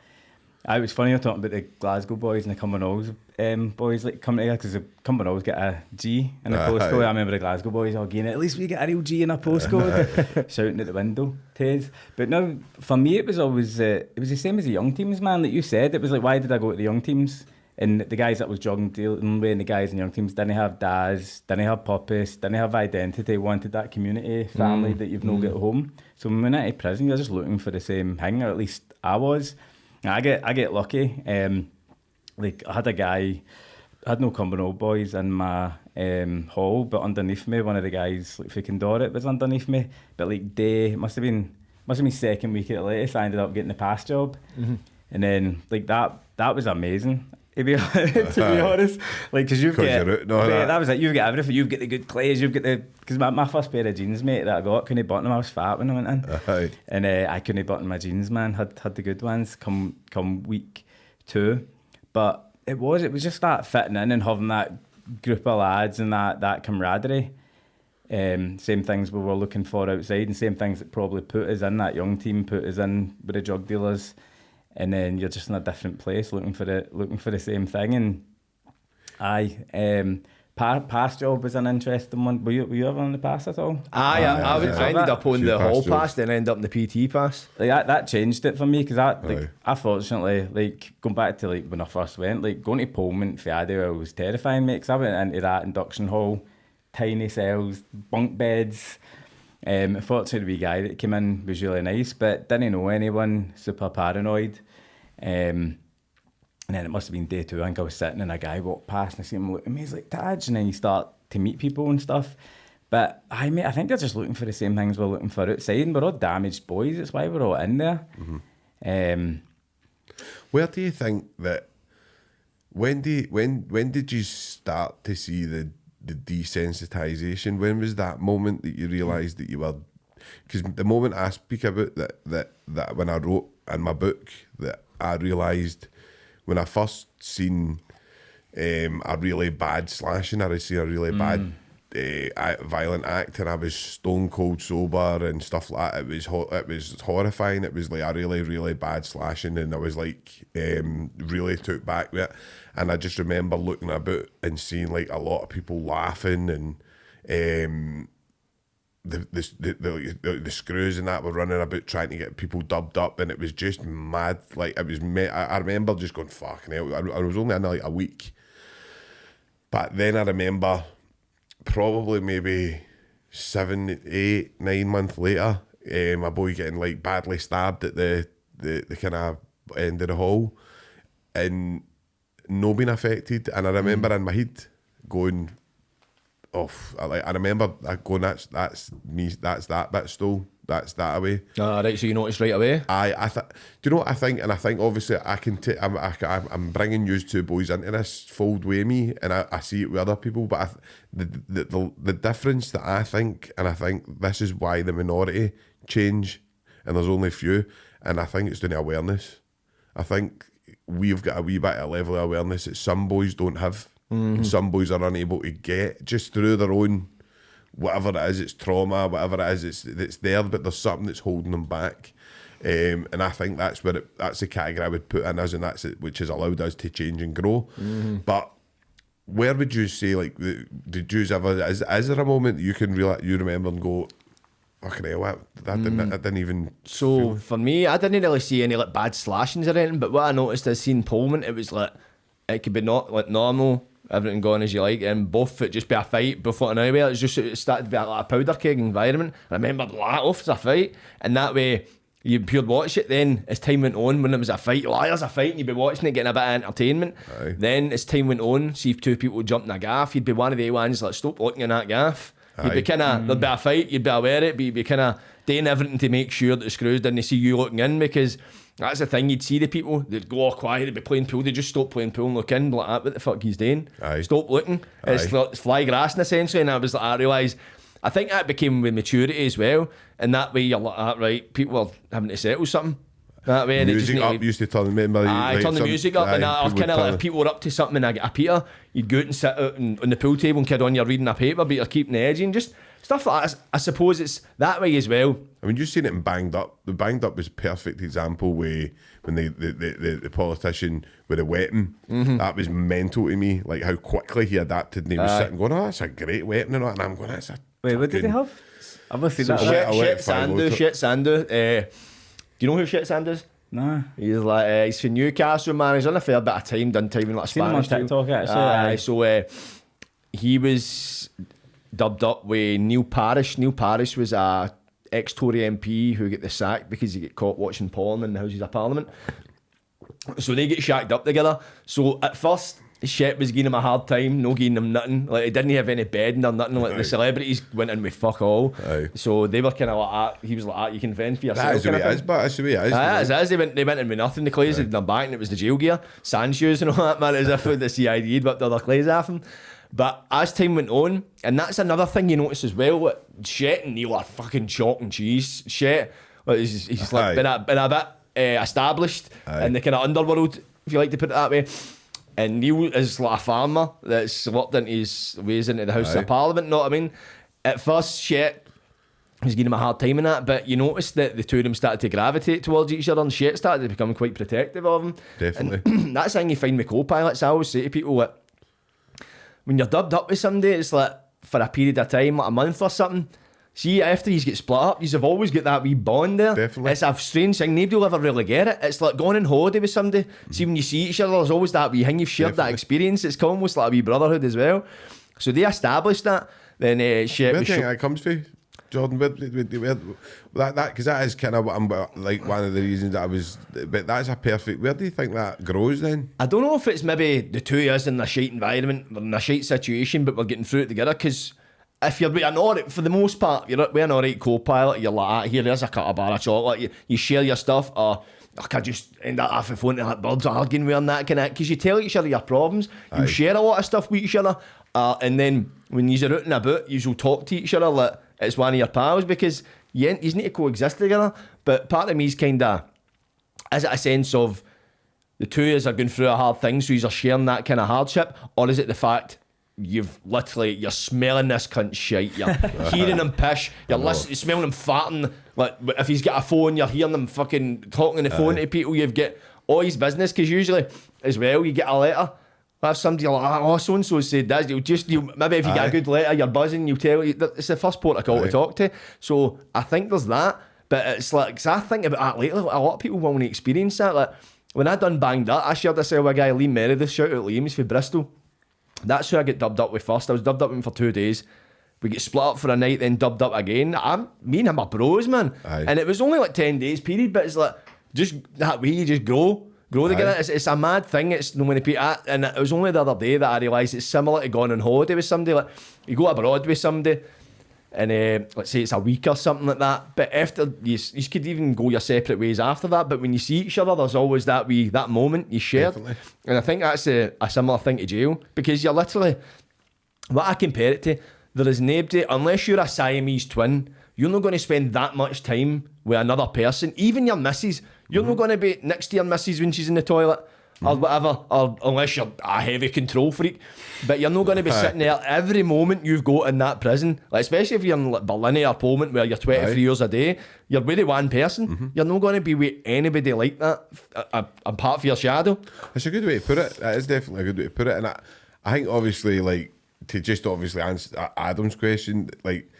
it was funny, you're talking about the Glasgow boys and the Cumbernauld boys like coming together, because the Cumbernauld get a G in the postcode. I remember the Glasgow boys all getting, at least we get a real G in our postcode, shouting at the window, Taze. But no, for me, it was always it was the same as the young teams, man. Like you said, it was like, why did I go to the young teams? And the guys that was jogging dealing with, and the guys in young teams didn't have dads, didn't have purpose, didn't have identity, wanted that community, family that you've not got at home. So when we went into prison, you're just looking for the same thing, or at least I was. And I get lucky. Like, I had a guy, I had no Cumbernauld boys in my hall, but underneath me, one of the guys, like, for Condorit was underneath me. But like, must have been second week at the latest, I ended up getting the pass job. And then like that was amazing. To be honest, like, because you've got that was it. You've got everything. You've got the good clays. You've got the, because my first pair of jeans, mate, that I got, couldn't button them. I was fat when I went in, and I couldn't button my jeans, man. Had the good ones come week 2, but it was just that fitting in and having that group of lads and that camaraderie. Same things we were looking for outside, and same things that probably put us in that young team, put us in with the drug dealers. And then you're just in a different place looking for the same thing. And pass job was an interesting one. Were you ever on the pass at all? I ended up on the hall pass, then ended up in the PT pass. Like that changed it for me, because I fortunately, like, going back to like when I first went, like going to Pullman for Adderall was terrifying, mate, because I went into that induction hall, tiny cells, bunk beds. Fortunately, the wee guy that came in was really nice, but didn't know anyone, super paranoid. And then it must have been day 2. I think I was sitting and a guy walked past and I see him look at me. He's like, Taj, and then you start to meet people and stuff. But I think they're just looking for the same things we're looking for outside, and we're all damaged boys. That's why we're all in there. Where do you think that? When did you start to see the desensitization? When was that moment that you realised that you were? Because the moment I speak about that when I wrote in my book, that I realised when I first seen a really bad slashing, or I see a really bad violent act, and I was stone cold sober and stuff like that. It was horrifying. It was like a really, really bad slashing, and I was like really took back with it. And I just remember looking about and seeing like a lot of people laughing, and the screws and that were running about trying to get people dubbed up, and it was just mad. Like, it was I remember just going, fucking hell. I was only in like a week, but then I remember probably maybe 7, 8, 9 months later, my boy getting like badly stabbed at the kind of end of the hall, and no being affected. And I remember in my head going, I remember going, that's me, that's that bit still, that's that away. Right, so you noticed right away? Do you know what I think? And I think obviously I'm bringing you two boys into this fold with me, and I see it with other people, but the difference that I think, and I think this is why the minority change, and there's only a few, and I think it's down to awareness. I think we've got a wee bit of a level of awareness that some boys don't have. And some boys are unable to get just through their own, whatever it is, it's trauma, whatever it is, it's there, but there's something that's holding them back. And I think that's that's the category I would put in us, and that's it, which has allowed us to change and grow. But where would you say, like, did you ever, is there a moment that you can you remember and go, fucking hell, I didn't even... So for me, I didn't really see any like bad slashings or anything, but what I noticed is seeing Pullman, it was like, it could be not like normal, everything going as you like, and both it just be a fight before and anywhere. It started to be like a powder keg environment. I remember that off as a fight, and that way you'd watch it. Then as time went on, when it was a fight, there's a fight, and you'd be watching it, getting a bit of entertainment. Aye. Then as time went on, see if two people jumped in a gaff, you'd be one of the ones like, stop looking in that gaff. You'd be kind of, there'd be a fight, you'd be aware of it, but you'd be kind of doing everything to make sure that the screws didn't see you looking in, because that's the thing, you'd see the people, they'd go all quiet, they'd be playing pool, they'd just stop playing pool and look in, like, what the fuck he's doing? Aye. Stop looking. It's fly grassing essentially, and I was like, I realised, I think that became with maturity as well, and that way you're like, right, people are having to settle something. That way, music up used to turn, remember? Turn the music up, and I was kind of like, if people were up to something and I get a Peter, you'd go out and sit out on the pool table and kid on, you're reading a paper, but you're keeping the edge and just stuff like that. I suppose it's that way as well. I mean, you've seen it in Banged Up. The Banged Up was a perfect example when the politician with a weapon, that was mental to me, like how quickly he adapted, and he was sitting going, that's a great weapon, and I'm going, that's a... Wait, what did they have? I've not seen that. Shit Sandu. Do you know who Shit Sandu is? No. He's like, he's from Newcastle, man. He's on a fair bit of time, done time in like Seen him on Spanish. TikTok, actually. So he was dubbed up with Neil Parish. Neil Parish was a ex-Tory MP who got the sack because he got caught watching porn in the Houses of Parliament. So they get shacked up together. So at first, Shit was giving him a hard time, no giving him nothing. Like, he didn't have any bedding or nothing. Like, the celebrities went in with fuck all. So they were kind of like, he was like, you can fend for yourself. That is the way it is, but that's the way it is. They went in with nothing. The clays in their back, and it was the jail gear, sand shoes and all that, man, as if the CID had whipped other clays off him. But as time went on, and that's another thing you notice as well, like, Shit and Neil are fucking chalk and cheese. Shit, like, he's like been a bit established in the kind of underworld, if you like to put it that way. And Neil is like a farmer that's worked into his ways into the House of Parliament, know what I mean? At first, Shit was giving him a hard time in that, but you noticed that the two of them started to gravitate towards each other, and Shit started to become quite protective of him. Definitely. And that's the thing you find with co-pilots. I always say to people that when you're dubbed up with somebody, it's like for a period of time, like a month or something. See, after you get split up, you've always got that wee bond there. Definitely. It's a strange thing. Nobody will ever really get it. It's like going on holiday with somebody. See, when you see each other, there's always that wee thing. You've shared that experience. It's almost like a wee brotherhood as well. So they established that. Then Shit. Where do you think that comes from, Jordan? Because that is kind of what I'm like, one of the reasons that I was. But that's a perfect. Where do you think that grows then? I don't know if it's maybe the two of us in a shite environment, we're in a shite situation, but we're getting through it together. Because if you're with an alright, for the most part, you're with an alright co-pilot, you're like, here's a cut of bar of chocolate, you share your stuff, or I just end up off the phone to like birds arguing with on that kind of, because you tell each other your problems, you share a lot of stuff with each other, and then when you're out and about, you will talk to each other like it's one of your pals, because you need to coexist together. But part of me is kind of, is it a sense of the two of us are going through a hard thing, so you're sharing that kind of hardship, or is it the fact you're smelling this cunt shite, you're hearing him pish, you're smelling him farting, like if he's got a phone, you're hearing him fucking talking on the phone to people, you've got all his business, because usually as well you get a letter, if somebody like, so and so said this, maybe if you get a good letter, you're buzzing, you'll tell you, it's the first port of call to talk to. So I think there's that, but it's like, cause I think about that lately, a lot of people want to experience that. Like when I done Banged Up, I shared this with a guy, Liam Meredith, shout out Liam, he's from Bristol. That's who I get dubbed up with first. I was dubbed up with him for 2 days. We get split up for a night, then dubbed up again. Me and him are bros, man. And it was only like 10 days period, but it's like, just that way you just grow together. It's a mad thing. It's no many people, and it was only the other day that I realised it's similar to going on holiday with somebody. Like you go abroad with somebody, and let's say it's a week or something like that. But after you could even go your separate ways after that. But when you see each other, there's always that moment you shared. Definitely. And I think that's a similar thing to jail, because you're literally, what I compare it to, there is nobody, unless you're a Siamese twin, you're not going to spend that much time with another person, even your missus. You're not going to be next to your missus when she's in the toilet, or whatever, or unless you're a heavy control freak. But you're not going to be sitting there every moment you've got in that prison, like, especially if you're in like Berlin or Poland where you're 23 hours a day, you're with one person. You're not going to be with anybody like that, apart from your shadow. That's a good way to put it. That is definitely a good way to put it. And I think obviously, like, to just obviously answer Adam's question, like,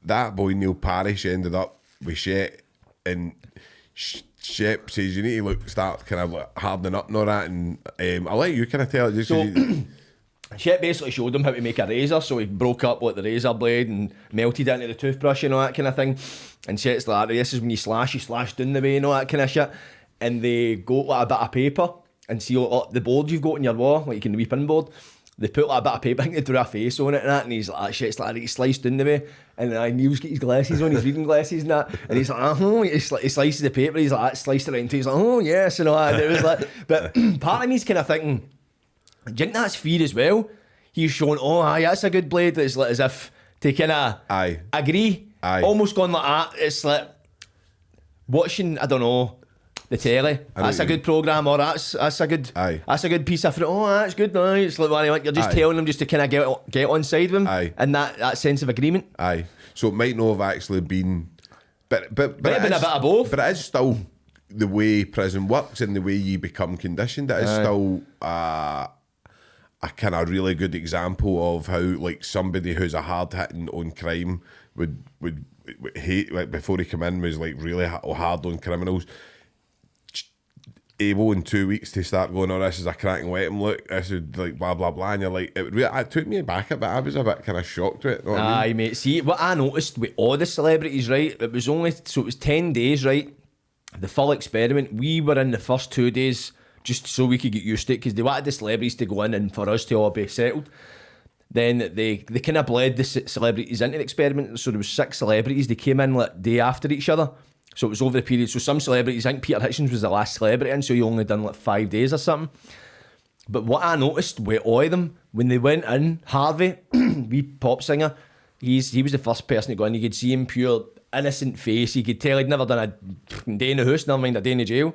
that boy Neil Parrish ended up with Shep, and Shep says you need to start kind of like hardening up and all that, and I'll let you kind of tell it. Just so Shep basically showed him how to make a razor, so he broke up like the razor blade and melted it into the toothbrush and all that kind of thing. And Shep's like, this is when you slash down the way and all that kind of shit. And they go like a bit of paper and see the board you've got on your wall, like you can weep in board. They put like a bit of paper, I think they drew a face on it and that, and he's like, shit's like, he sliced down the way. And Neil's got his glasses on, his reading glasses and that, and he's like, he slices the paper, he's like, sliced it around too, he's like, oh yes, and all that. And it was like, but part of me's kind of thinking, do you think that's fear as well? He's showing, oh aye, that's a good blade. It's like as if to kind of agree. Aye. Almost gone like that. It's like watching, I don't know, the telly. That's a good programme, or that's a good piece of fruit. Oh, that's good. Aye. It's like you're just telling them just to kind of get on side with them. Aye. And that sense of agreement. Aye. So it might not have actually been, but might have been a bit of both. But it is still the way prison works and the way you become conditioned. It is still a kind of really good example of how, like, somebody who's a hard hitting on crime would hate, like, before he came in, was like really hard on criminals, able in 2 weeks to start going, oh, this is a cracking weapon, look, this is like blah blah blah, and you're like, it took me back a bit. I was a bit kind of shocked with it. Know what I mean? Mate, see what I noticed with all the celebrities, right, it was 10 days, right, the full experiment. We were in the first 2 days just so we could get used to it, because they wanted the celebrities to go in and for us to all be settled. Then they kind of bled the celebrities into the experiment. So there was 6 celebrities. They came in like day after each other. So it was over the period. So some celebrities, I think Peter Hitchens was the last celebrity in, so he only done like 5 days or something. But what I noticed with all of them, when they went in, Harvey, wee pop singer, he was the first person to go in. You could see him pure innocent face. You could tell he'd never done a day in the house, never mind a day in the jail.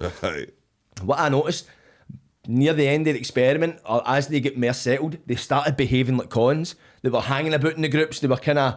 What I noticed, near the end of the experiment, or as they get more settled, they started behaving like cons. They were hanging about in the groups, they were kind of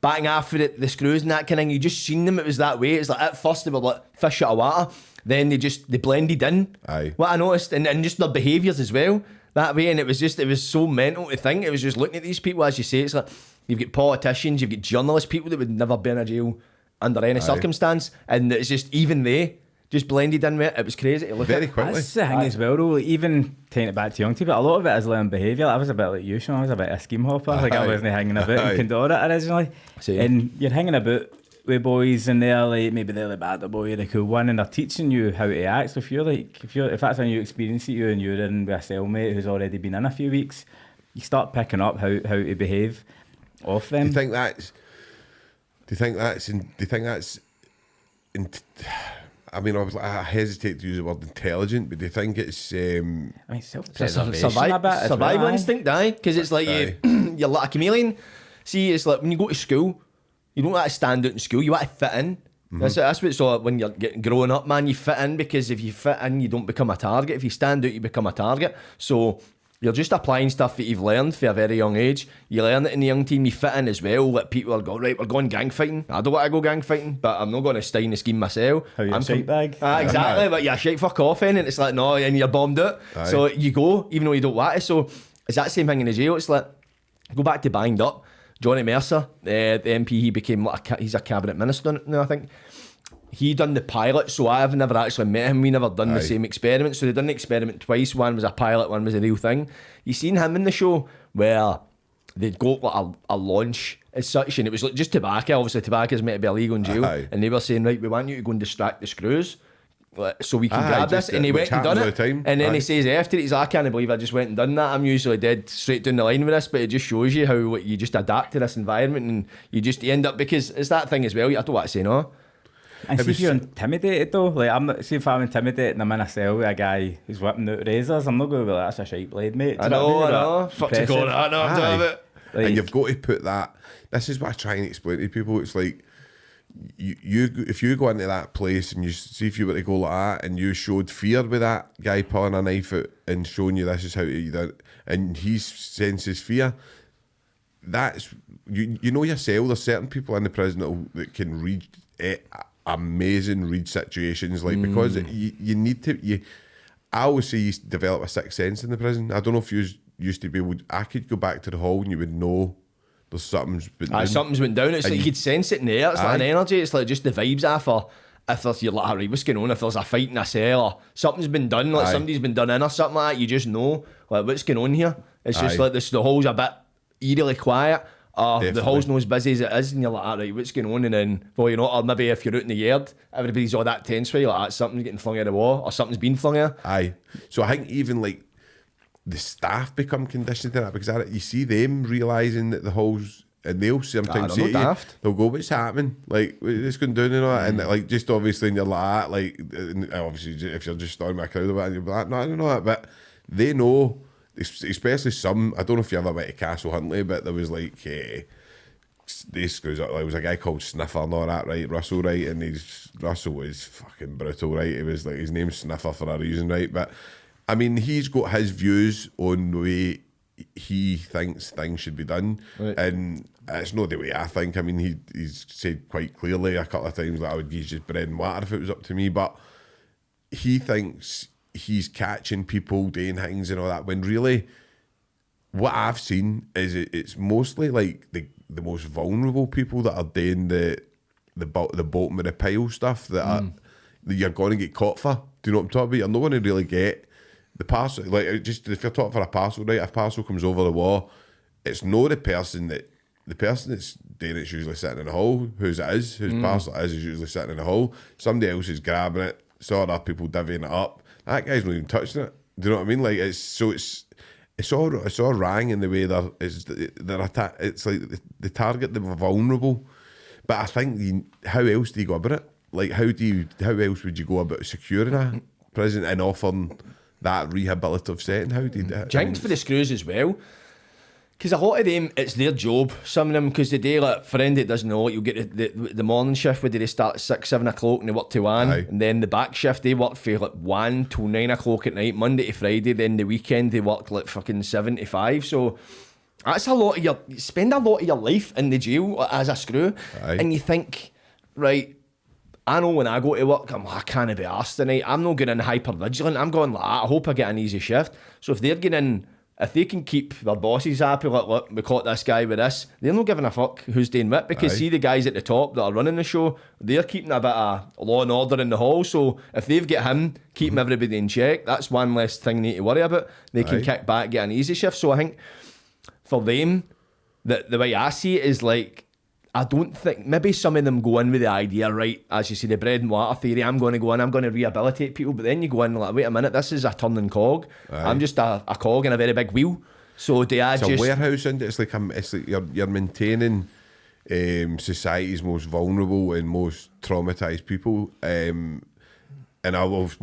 batting off for the screws and that kind of thing. You just seen them, it was that way. It's like at first they were like fish out of water, then they blended in. Aye. What I noticed, and just their behaviours as well, that way. And it was so mental to think. It was just looking at these people, as you say, it's like you've got politicians, you've got journalists, people that would never be in a jail under any circumstance, and it's just even they just blended in with it. It was crazy to look Very at. quickly. That's the thing as well, though. Like, even taking it back to young people, a lot of it is learned behaviour. I was a bit like you, Sean. I was a bit of a scheme hopper. Like, I wasn't hanging about in Condora originally. Same. And you're hanging about with boys, and they're like, maybe they're the bad boy or the cool one, and they're teaching you how to act. So if that's a new experience to you, and you're in with a cellmate who's already been in a few weeks, you start picking up how to behave off them. Do you think that's I mean, I hesitate to use the word intelligent, but do you think it's I mean, self-preservation survival instinct, aye? Because it's like you're like a chameleon. See, it's like when you go to school, you don't want to stand out in school, you want to fit in. That's what it's like when you're growing up, man. You fit in, because if you fit in, you don't become a target. If you stand out, you become a target. So you're just applying stuff that you've learned for a very young age. You learn it in the young team, you fit in as well. Like people are going, right, we're going gang fighting. I don't want to go gang fighting, but I'm not going to stein the scheme myself. How you're a shite bag. Exactly, but you're shite for coughing, and it's like, no, and you're bombed out. Aye. So you go, even though you don't want to. So it's that same thing in the jail. It's like, go back to Banged Up. Johnny Mercer, the MP, he became like he's a cabinet minister now, I think. He done the pilot, so I've never actually met him. We never done the same experiment. So they done the experiment twice. One was a pilot, one was a real thing. You seen him in the show where they'd go like a launch as such, and it was like just tobacco. Obviously, tobacco is meant to be illegal in jail, and they were saying, right, we want you to go and distract the screws, so we can grab this. And he went and done it, and then he says after it, he's like, I can't believe I just went and done that. I'm usually dead straight down the line with this, but it just shows you how you just adapt to this environment, and you end up, because it's that thing as well. I don't want to say no. And see if you're intimidated though, like see if I'm intimidated and I'm in a cell with a guy who's whipping out razors, I'm not going to be like, that's a shite blade, mate. I know. Fuck to go that, no, I'm doing it. And you've got to put that, this is what I try and explain to people, it's like, you if you go into that place and you see if you were to go like that and you showed fear with that guy pulling a knife out and showing you this is how to do it, and he senses fear, that's you know yourself. There's certain people in the prison that can read amazing read situations, like because you need to. I always say you develop a sixth sense in the prison. I don't know if you used to be able. I could go back to the hall and you would know. There's something's been down. Something's went down. It's like you could sense it in the air. It's like an energy. It's like just the vibes after. If there's, you're like, right, what's going on? If there's a fight in a cell or something's been done, like somebody's been done in or something like that, you just know, like, what's going on here? It's just like this, the hall's a bit eerily quiet. The hall's not as busy as it is, and you're like, right, what's going on? And then, well, you know, or maybe if you're out in the yard, everybody's all that tense for you, like, something's getting flung at the wall or something's been flung at. Aye. So I think even like the staff become conditioned to that because you see them realising that the halls. And they'll sometimes say to you, they'll go, what's happening? Like, what's going down and all that? And like, just obviously, and you're like, obviously, if you're just starting my crowd about it, you're like, no, I don't know that. But they know, especially some, I don't know if you ever went to Castle Huntley, but there was like, they screws up. Like, there was a guy called Sniffer and all that, right? Russell, right? And Russell was fucking brutal, right? It was like, his name's Sniffer for a reason, right? But I mean, he's got his views on the way he thinks things should be done, right. And it's not the way I think. I mean, he's said quite clearly a couple of times that I would use just bread and water if it was up to me, but he thinks he's catching people doing things and all that, when really what I've seen is it's mostly like the most vulnerable people that are doing the bottom of the pile stuff that you're going to get caught for. Do you know what I'm talking about? You're not going to really get the parcel, like, just if you're talking for a parcel, right? If a parcel comes over the wall, it's not the person that's doing it's usually sitting in the hall. Whose parcel it is usually sitting in the hall. Somebody else is grabbing it. Saw other people divvying it up. That guy's not even touching it. Do you know what I mean? Like it's all rang in the way it's like they target the vulnerable. But I think how else do you go about it? Like how else would you go about securing a prison and offering that rehabilitative setting? How do you do it? Jinx for the screws as well, because a lot of them, it's their job, some of them, because the day, like, for anybody that doesn't know, you'll get the morning shift where they start at 6, 7 o'clock and they work to 1, and then the back shift they work for like 1 till 9 o'clock at night, Monday to Friday. Then the weekend they work like fucking 7 to 5. So that's a lot of you spend a lot of your life in the jail as a screw. And you think, right, I know when I go to work, I can't be arsed tonight. I'm not getting hyper vigilant. I'm going like, I hope I get an easy shift. So if they're getting, if they can keep their bosses happy, like, look, we caught this guy with this, they're not giving a fuck who's doing what, because see the guys at the top that are running the show, they're keeping a bit of law and order in the hall. So if they've got him keeping everybody in check, that's one less thing they need to worry about. They can kick back, get an easy shift. So I think for them, the way I see it is like, I don't think, maybe some of them go in with the idea, right, as you see, the bread and water theory, I'm going to go in, I'm going to rehabilitate people, but then you go in like, wait a minute, this is a turning cog. I'm just a cog in a very big wheel. So do I it's just... a warehouse, and it's like you're maintaining society's most vulnerable and most traumatised people. And I've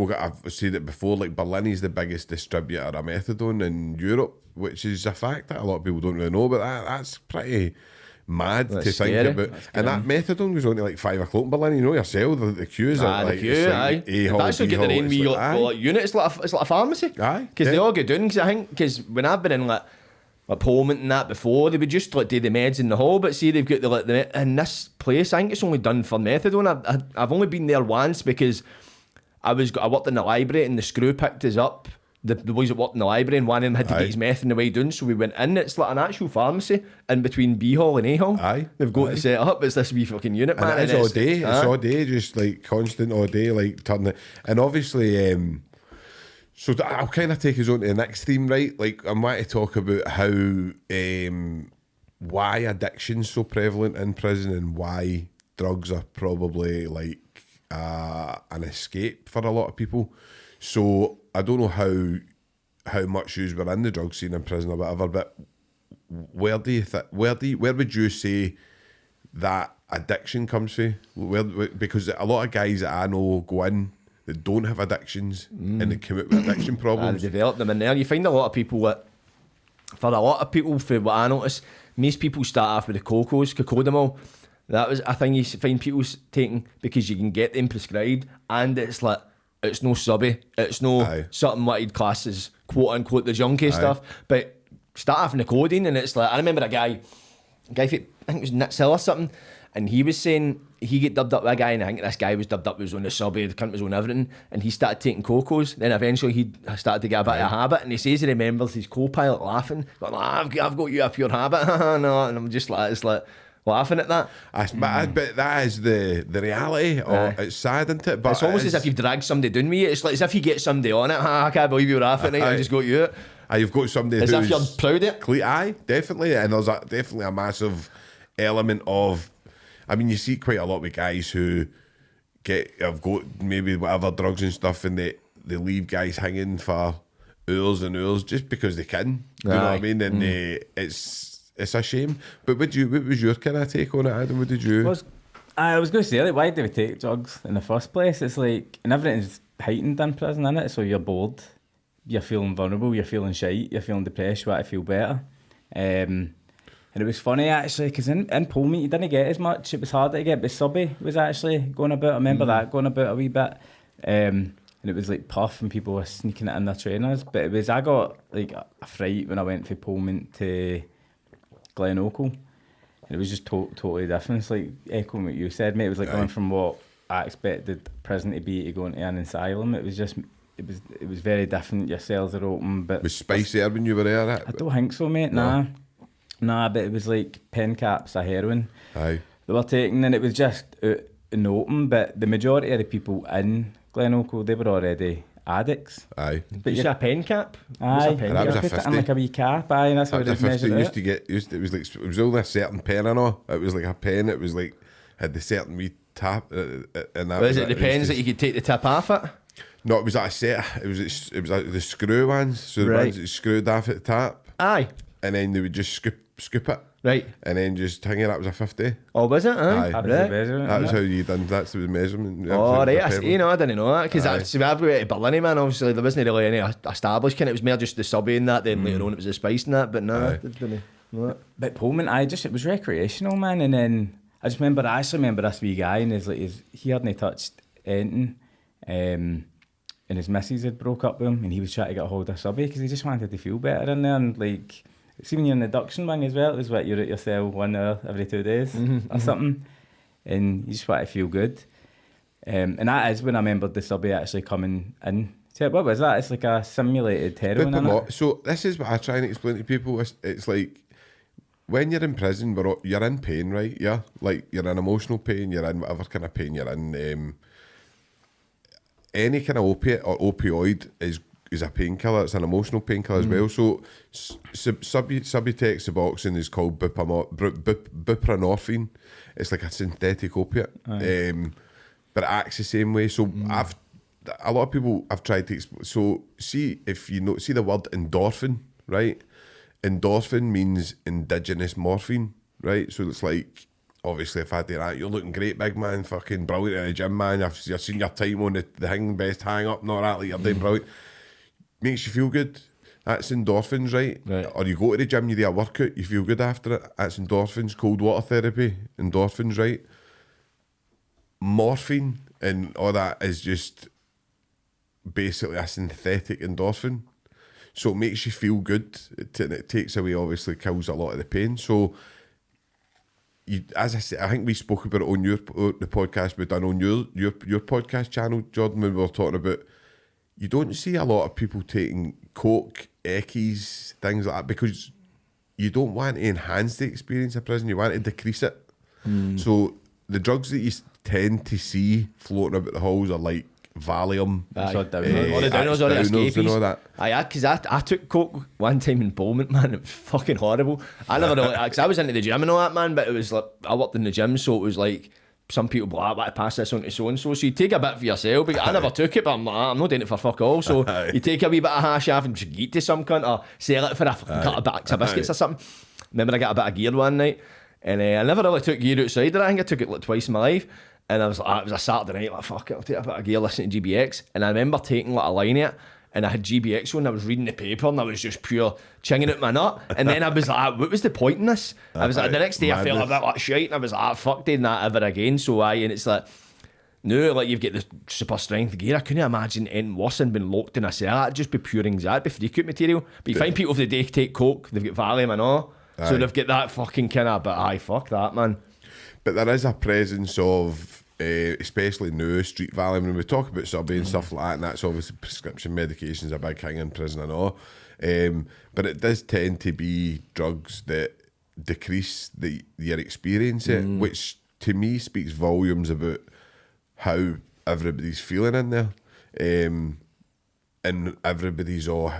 said it before, like Berlin is the biggest distributor of methadone in Europe, which is a fact that a lot of people don't really know, but that's pretty... mad to think about. And that methadone was only like 5 o'clock in Berlin. You know yourself, the queues are like, if that's not getting in me unit, it's like a pharmacy. Because they all get done. Because I think, because when I've been in like Parliament and that before, they would just like do the meds in the hall, but see they've got the in this place, I think it's only done for methadone. I've only been there once because I worked in the library and the screw picked us up. The boys that worked in the library, and one of them had to get his meth in the way down, so we went in. It's like an actual pharmacy in between B Hall and A Hall. They've got to set up. It's this wee fucking unit, man. And it's all day. It's all day, just like constant all day, like turning it. And obviously, so I'll kind of take us on to the next theme, right? Like I want to talk about how why addiction's so prevalent in prison and why drugs are probably like an escape for a lot of people. So I don't know how much you were in the drug scene in prison or whatever, but where would you say that addiction comes from? Because a lot of guys that I know go in that don't have addictions and they come out with addiction problems. They develop them in there. You find a lot of people that, for a lot of people, for what I notice, most people start off with the cocodamol. That was a thing you find people taking because you can get them prescribed, and it's like, it's no subby, it's no something what he'd class as quote unquote the junkie stuff, but start having the codeine, and it's like, I remember a guy I think it was Nick Sill or something, and he was saying he get dubbed up with a guy, and I think this guy was dubbed up as on the subway, the cunt was on everything, and he started taking cocos. Then eventually he started to get a bit of a habit, and he says he remembers his co-pilot laughing, going, I've got you a pure habit. No, and I'm just like, it's like laughing at that. But that is the reality. It's sad, isn't it? But it's almost as if you've dragged somebody down with you. It's like as if you get somebody on it. I can't believe you're laughing at it. I just got you it. You've got somebody as who's... if you're proud of it. Aye, definitely. And there's definitely a massive element of... I mean, you see quite a lot with guys who have got maybe whatever drugs and stuff, and they leave guys hanging for hours and hours just because they can. You know what I mean? And it's a shame. But what was your kind of take on it, Adam? What did you... I was going to say, like, why do we take drugs in the first place? It's like, and everything's heightened in prison, innit? So you're bored, you're feeling vulnerable, you're feeling shite, you're feeling depressed, you want to feel better. And it was funny actually, because in Pullman you didn't get as much. It was harder to get, but Subby was actually going about. I remember that going about a wee bit. And it was like puff, and people were sneaking it in their trainers. But it was, I got like a fright when I went from Pullman to Glen Oakle. And it was just totally different. It's like echoing what you said, mate. It was like going from what I expected prison to be to going to an asylum. It was just, it was very different. Your cells are open, but... Was spicier when you were there? I don't think so, mate. No. Nah, but it was like pen caps of heroin they were taking, and it was just out in the open. But the majority of the people in Glen Oakle, they were already addicts. Aye. But you said a pen cap? Aye. That was a 50. Like a wee cap, aye, and that's how it was measured used to get. It was only a certain pen, I know. It was like a pen. It was like had the certain wee tap, and that. Was it the pens that you could take the tip off it? No, it was like a set. It was like the screw ones. So the ones that you screwed off at the top. Aye. And then they would just scoop it. Right. And then just hang it. That was a 50. Oh, was it? Aye. That was how you done. That's the measurement. Oh, right. I didn't know that. Because I've got to Berlin, man. Obviously, there wasn't really any established kind. It was more just the subway and that. Then later on, it was the spice and that. But no, didn't know. But Pullman, it was recreational, man. And then I remember this wee guy, and he hadn't touched anything. And his missus had broke up with him, and he was trying to get a hold of Subby because he just wanted to feel better in there. And like, see when you're in the induction wing as well, it was what you're at your cell 1 hour every 2 days or something, and you just want to feel good. And that is when I remembered the Subby actually coming in. So what was that? It's like a simulated heroin. Innit? So this is what I try and explain to people. It's like when you're in prison, you're in pain, right? Yeah, like you're in emotional pain, you're in whatever kind of pain you're in. Any kind of opiate or opioid is a painkiller. It's an emotional painkiller as well. So Subutex Suboxone is called buprenorphine. It's like a synthetic opiate, but it acts the same way. So a lot of people have tried to explain. So see the word endorphin, right? Endorphin means indigenous morphine, right? So it's like, obviously, if I do that, you're looking great, big man, fucking brilliant in the gym, man. I've seen your time on the thing, best hang up, not that, like you're doing brilliant. Makes you feel good. That's endorphins, right? Or you go to the gym, you do a workout, you feel good after it. That's endorphins. Cold water therapy, endorphins, right? Morphine and all that is just basically a synthetic endorphin. So it makes you feel good. It takes away, obviously, kills a lot of the pain. So, as I said, I think we spoke about it on the podcast we've done on your podcast channel, Jordan, when we were talking about, you don't see a lot of people taking coke, eckies, things like that, because you don't want to enhance the experience of prison, you want to decrease it. So the drugs that you tend to see floating about the halls are like Valium, all the downers, all the escapees, and all that. Aye, because I took coke one time in Bowman, man. It was fucking horrible. I never really, because I was into the gym and all that, man. But it was like, I worked in the gym, so it was like some people be like, I want to pass this on to so and so. So you take a bit for yourself. But I never took it, but I'm like, I'm not doing it for fuck all. So you take a wee bit of hash off and just eat to some cunt or sell it for a couple of bags of biscuits or something. Remember, I got a bit of gear one night, and I never really took gear outside. I think I took it like twice in my life. And I was like, it was a Saturday night, like, fuck it, I'll take a bit of gear, listen to GBX. And I remember taking like a line of it, and I had GBX on, and I was reading the paper, and I was just pure chinging out my nut. And then I was like, what was the point in this? I was like, the next day I felt a bit like shite, and I was like, fuck doing that ever again. So and it's like, no, like you've got the super strength gear. I couldn't imagine anything worse than being locked in a cell. That'd just be pure anxiety, be freak out material. But you find people if they take coke, they've got Valium and all. So they've got that fucking kind of, but fuck that, man. But there is a presence of, especially now, street Valium. When we talk about subway and stuff like that, and that's obviously prescription medication's a big thing in prison and all. But it does tend to be drugs that decrease your experience, which to me speaks volumes about how everybody's feeling in there. And everybody's all...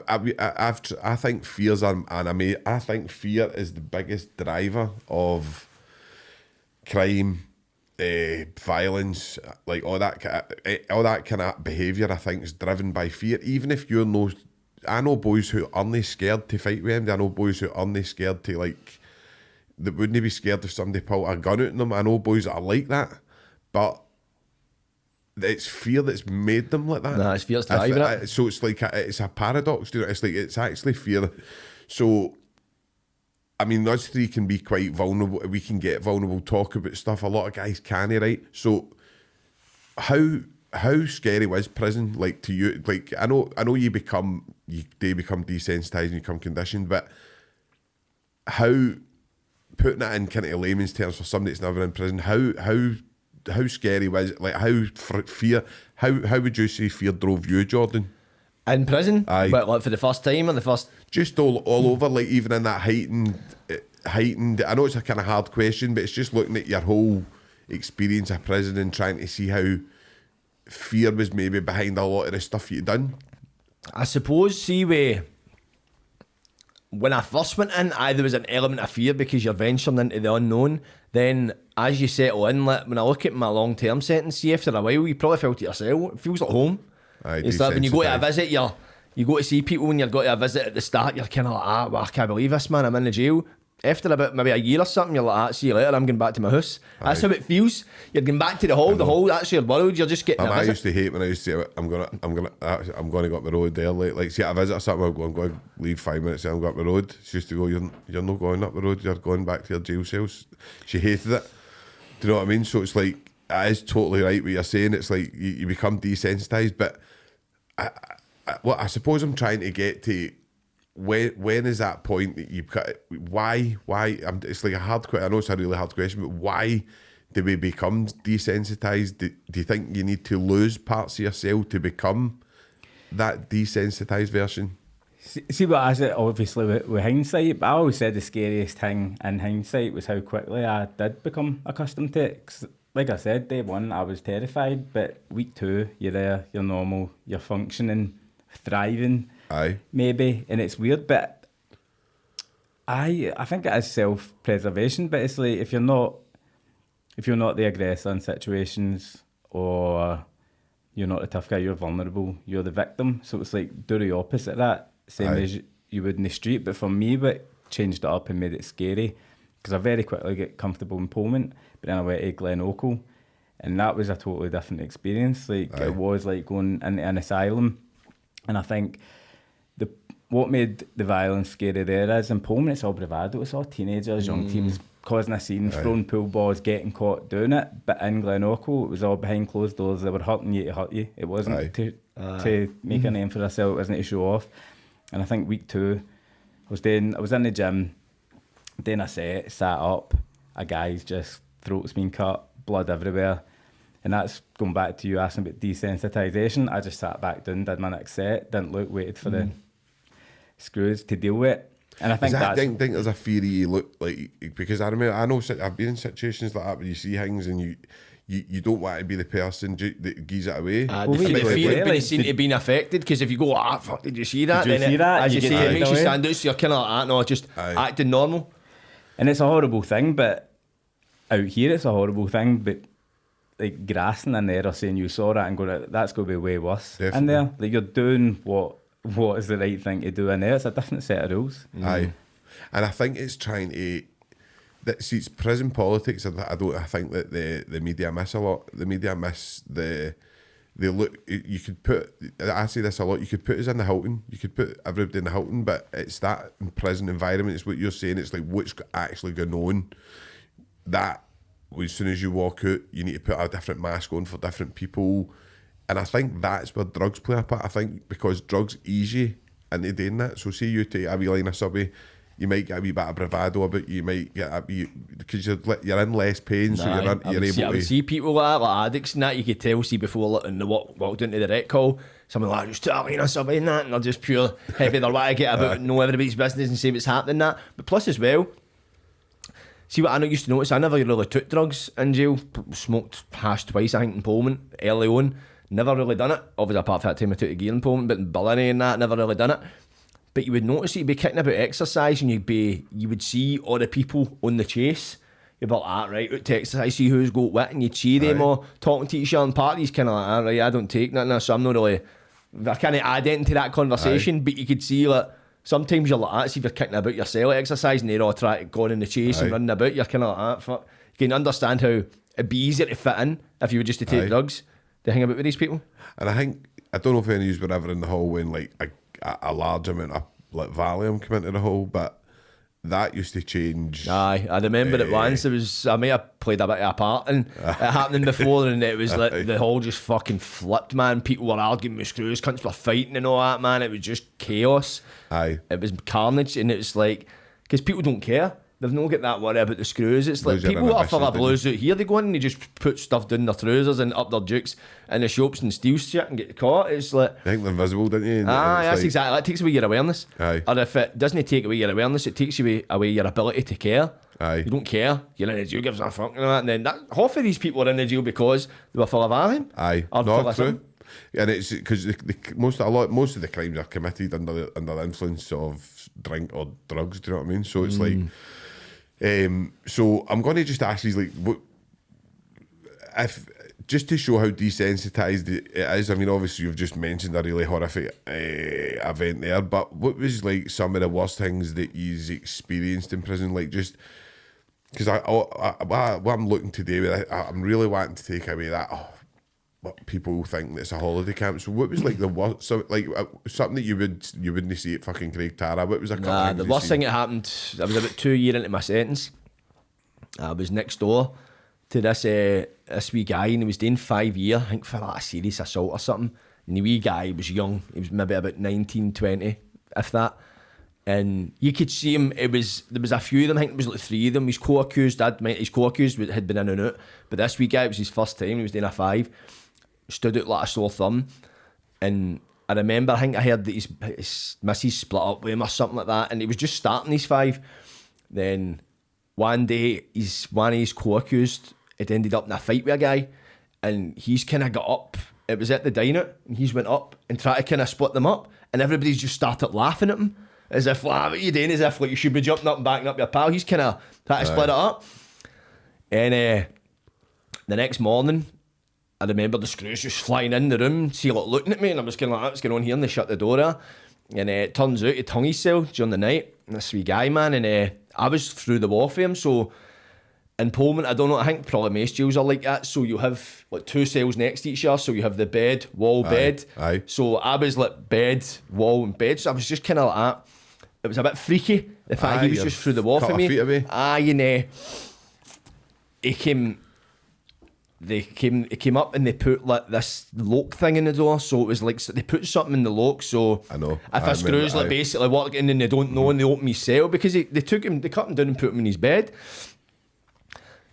I think fear's I think fear is the biggest driver of crime, violence, like all that kind of behaviour. I think is driven by fear. Even if you're no, I know boys who aren't scared to fight with them. I know boys who aren't scared to that wouldn't be scared if somebody pulled a gun out on them. I know boys that are like that, but it's fear that's made them like that. Nah, it's fear's driving it. So it's like it's a paradox. It's like it's actually fear. So, I mean, us three can be quite vulnerable. We can get vulnerable, talk about stuff. A lot of guys can't, right? So, how scary was prison like to you? Like I know they become desensitized and you become conditioned, but how, putting that in kind of layman's terms for somebody that's never in prison, how scary was it? Like how would you say fear drove you, Jordan? In prison? Aye. But like for the first time or the first... Just all over, like even in that heightened, I know it's a kind of hard question, but it's just looking at your whole experience of prison and trying to see how fear was maybe behind a lot of the stuff you'd done. I suppose, see, when I first went in, there was an element of fear because you're venturing into the unknown. Then, as you settle in, like, when I look at my long-term sentence, see, after a while, you probably felt it yourself. It feels like home. It's like when you go to a visit, you go to see people when you've got to a visit at the start, you're kind of like, well, I can't believe this, man, I'm in the jail. After about maybe a year or something, you're like, see you later, I'm going back to my house. That's how it feels. You're going back to the hall, that's your world, you're just getting a visit. I used to hate when I used to say, I'm going to go up the road there, like see at a visit or something, I'm going to leave 5 minutes and I'm going up the road. She used to go, you're not going up the road, you're going back to your jail cells. She hated it. Do you know what I mean? So it's like, it is totally right what you're saying. It's like you become desensitized, but I suppose I'm trying to get to, when is that point that you cut? Why? It's like a hard question. I know it's a really hard question, but why do we become desensitized? Do you think you need to lose parts of yourself to become that desensitized version? See what I said, obviously with hindsight, but I always said the scariest thing in hindsight was how quickly I did become accustomed to it. 'Cause like I said, day one I was terrified, but week two you're there, you're normal, you're functioning, thriving. Aye. Maybe, and it's weird, but I think it is self-preservation. But it's like if you're not the aggressor in situations, or you're not the tough guy, you're vulnerable, you're the victim. So it's like do the opposite of that, same as you would in the street. But for me, what changed it up and made it scary, because I very quickly get comfortable in Pullman, but then I went to Glen Oakle, and that was a totally different experience. Like it was like going into an asylum, and I think what made the violence scary there is in Pullman it's all bravado, it's all teenagers, young teens causing a scene, throwing pool balls, getting caught doing it. But in Glen Oakle it was all behind closed doors. They were hurting you to hurt you. It wasn't to make a name for yourself, it wasn't to show off. And I think week two I was in the gym doing a set, sat up, a guy's just throat's been cut, blood everywhere. And that's going back to you asking about desensitization. I just sat back down, did my next set, didn't look, waited for the screws to deal with it. And I think I think there's a theory you look like, because I know I've been in situations like that where you see things and you don't want to be the person that gives it away. The fear of being seen to being affected, because if you go, fuck, did you see that? As you say, it makes you stand out, so you're kind of like, no, just acting normal. And it's a horrible thing, but out here it's a horrible thing, but like grassing in there or saying you saw that and going, that's going to be way worse. Definitely. In there. Like you're doing what is the right thing to do in there. It's a different set of rules. Aye. And I think it's trying to... See, it's prison politics. I think that the media miss a lot. The media miss the they look. You could put. I say this a lot. You could put us in the Hilton. You could put everybody in the Hilton, but it's that prison environment. It's what you're saying. It's like what's actually going on. That as soon as you walk out, you need to put a different mask on for different people, and I think that's where drugs play a part. I think because drugs ease you into doing that. So see you take a wee line of Subway. You might get a wee bit of bravado about you might get a wee, because you're in less pain, so you're able to... I would see people like addicts and that, you could tell, see before they walked into the rec hall, someone like, just tell me something and that, and they're just pure heavy, they're want to get about and know everybody's business and say what's happening that. But plus as well, see what I used to notice, I never really took drugs in jail, smoked hash twice I think in Pullman, early on, never really done it, obviously apart from that time I took a gear in Pullman, but in Ballina and that, never really done it. But you would notice you'd be kicking about exercise and you would see all the people on the chase. You'd be like, right, out to exercise, see who's got what, and you'd see them all talking to each other in parties, kind of like, right, I don't take nothing, so I'm not really, I can't add into that conversation, but you could see like, sometimes you're like that, see if you're kicking about yourself exercise and they're all trying to go in the chase and running about, you're kind of like that. Fuck. You can understand how it'd be easier to fit in if you were just to take drugs, to hang about with these people. And I think, I don't know if any of you were ever in the hall when like a large amount of like Valium come into the hall, but that used to change. Aye, I remember it once. It was, I may have played a bit of a part in it happening before, and it was like the hall just fucking flipped, man. People were arguing with screws, cunts were fighting and all that, man. It was just chaos. Aye, it was carnage, and it was like, because people don't care. They've not got that worry about the screws. It's like people that are full of blues out here, they go in and they just put stuff down their trousers and up their jukes in the shops and steal shit and get caught. It's like, I think they're invisible, don't you? That's like, exactly. It takes away your awareness. Aye. Or if it doesn't take away your awareness, it takes away your ability to care. Aye. You don't care. You're in the jail, gives a fuck, and then half of these people are in the jail because they were full of Valium. Aye, not true. And it's because most of the crimes are committed under the influence of drink or drugs. Do you know what I mean? So it's like. So I'm going to just ask you, like, what, if just to show how desensitized it is. I mean, obviously you've just mentioned a really horrific event there, but what was like some of the worst things that you've experienced in prison? Like, just because what I'm looking to do with it, I'm really wanting to take away that. What people think that's a holiday camp. So what was like the worst? So like something that you wouldn't see at fucking Craig Tara. What was a couple? The worst thing that happened. I was about 2 years into my sentence. I was next door to this wee guy, and he was doing 5 years, I think, for like a serious assault or something. And the wee guy was young. He was maybe about 19, 20, if that. And you could see him. There was a few of them. I think there was like 3 of them. His co-accused had been in and out. But this wee guy, it was his first time. He was doing a 5. Stood out like a sore thumb, and I remember, I think I heard that his missus split up with him or something like that, and he was just starting his 5. Then one day, one of his co-accused had ended up in a fight with a guy, and he's kind of got up. It was at the diner, and he's went up and tried to kind of split them up, and everybody's just started laughing at him, as if, what are you doing? As if like you should be jumping up and backing up your pal. He's kind of trying to split it up, and the next morning, I remember the screws just flying in the room, see like looking at me, and I was kind of like, what's going on here? And they shut the door out. And it turns out he'd hung himself during the night, this wee guy, man, and I was through the wall for him. So in Pullman, I don't know, I think probably most jails are like that. So you have like 2 cells next to each other, so you have the bed, wall, bed. Aye. So I was like bed, wall and bed, so I was just kind of like that. It was a bit freaky, the fact he was just through the wall for me. And They came up and they put like this lock thing in the door, so it was like they put something in the lock. So I know if a screw's like basically walking and they don't know, and they open his cell, because they cut him down and put him in his bed.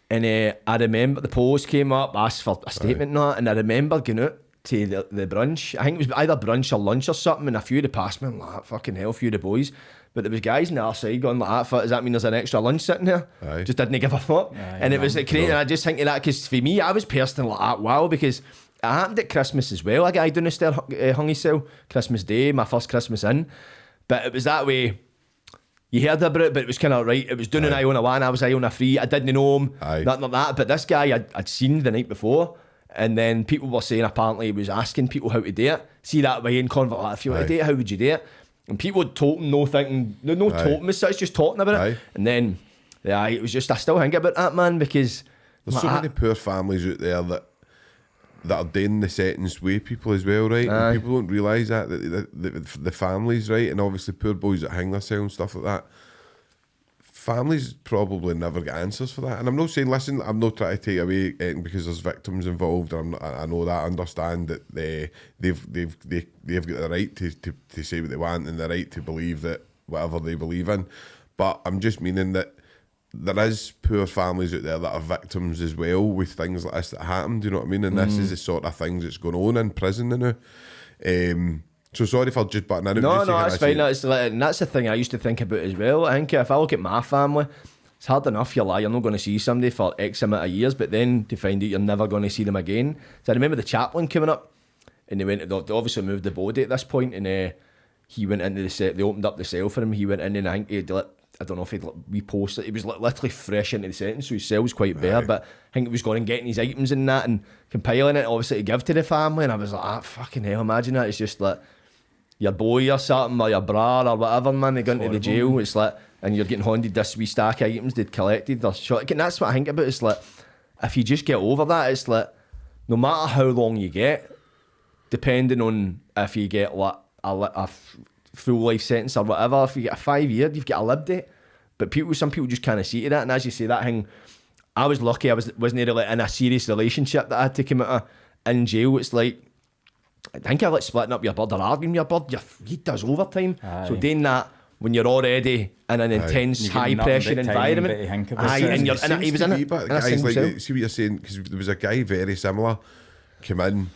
And I remember the post came up, asked for a statement and that, and I remember going out to the brunch. I think it was either brunch or lunch or something, and a few of the passed me, I'm like, fucking hell, a few of the boys. But there was guys on the other side going like that, does that mean there's an extra lunch sitting here? Aye. Just didn't give a fuck. And it was like crazy, and I just think of that, because for me, I was personally like that, wow, because it happened at Christmas as well. A guy down the stair hung himself, Christmas Day, my first Christmas in. But it was that way, you heard about it, but it was kind of right, it was down in Iona 1, I was Iona 3, I didn't know him, nothing like that. But this guy I'd seen the night before, and then people were saying apparently he was asking people how to do it. See that way in convert, like, if you want to do it, how would you do it? And people had told him, told him as such, just talking about it. And then, it was just, I still think about that, man, because there's so many poor families out there that that are doing the sentence with people as well, right? Aye. And people don't realise that the families, right? And obviously poor boys that hang themselves and stuff like that. Families probably never get answers for that. And I'm not saying, listen, I'm not trying to take away anything because there's victims involved. I know that, I understand that they've got the right to say what they want and the right to believe that whatever they believe in. But I'm just meaning that there is poor families out there that are victims as well with things like this that happen, do you know what I mean? And this is the sort of things that's going on in prison now. So sorry for just butting in. No, that's fine. That's the thing I used to think about as well. I think if I look at my family, it's hard enough you're not going to see somebody for X amount of years, but then to find out you're never going to see them again. So I remember the chaplain coming up, and they obviously moved the body at this point, and he went into the cell. They opened up the cell for him. He went in, and I think I don't know if he'd reposted it. He was literally fresh into the sentence, so his cell was quite bare. But I think he was going and getting his items and that and compiling it, obviously, to give to the family. And I was like, fucking hell, imagine that. It's just like your boy or something, or your bra or whatever, man, they go into the jail. It's like, and you're getting handed this wee stack of items they'd collected. And that's what I think about. It's like, if you just get over that, it's like, no matter how long you get, depending on if you get like a full life sentence or whatever, if you get a 5 year, you've got a lib date. But some people just kind of see to that. And as you say, that thing, I was lucky. I wasn't really in a serious relationship that I had to come out of in jail. It's like, I think I like splitting up your bird or arguing your bird. He does overtime. Aye. So doing that when you're already in an intense, high pressure environment. And he was in it. Guys, like, see what you're saying, because there was a guy very similar, came in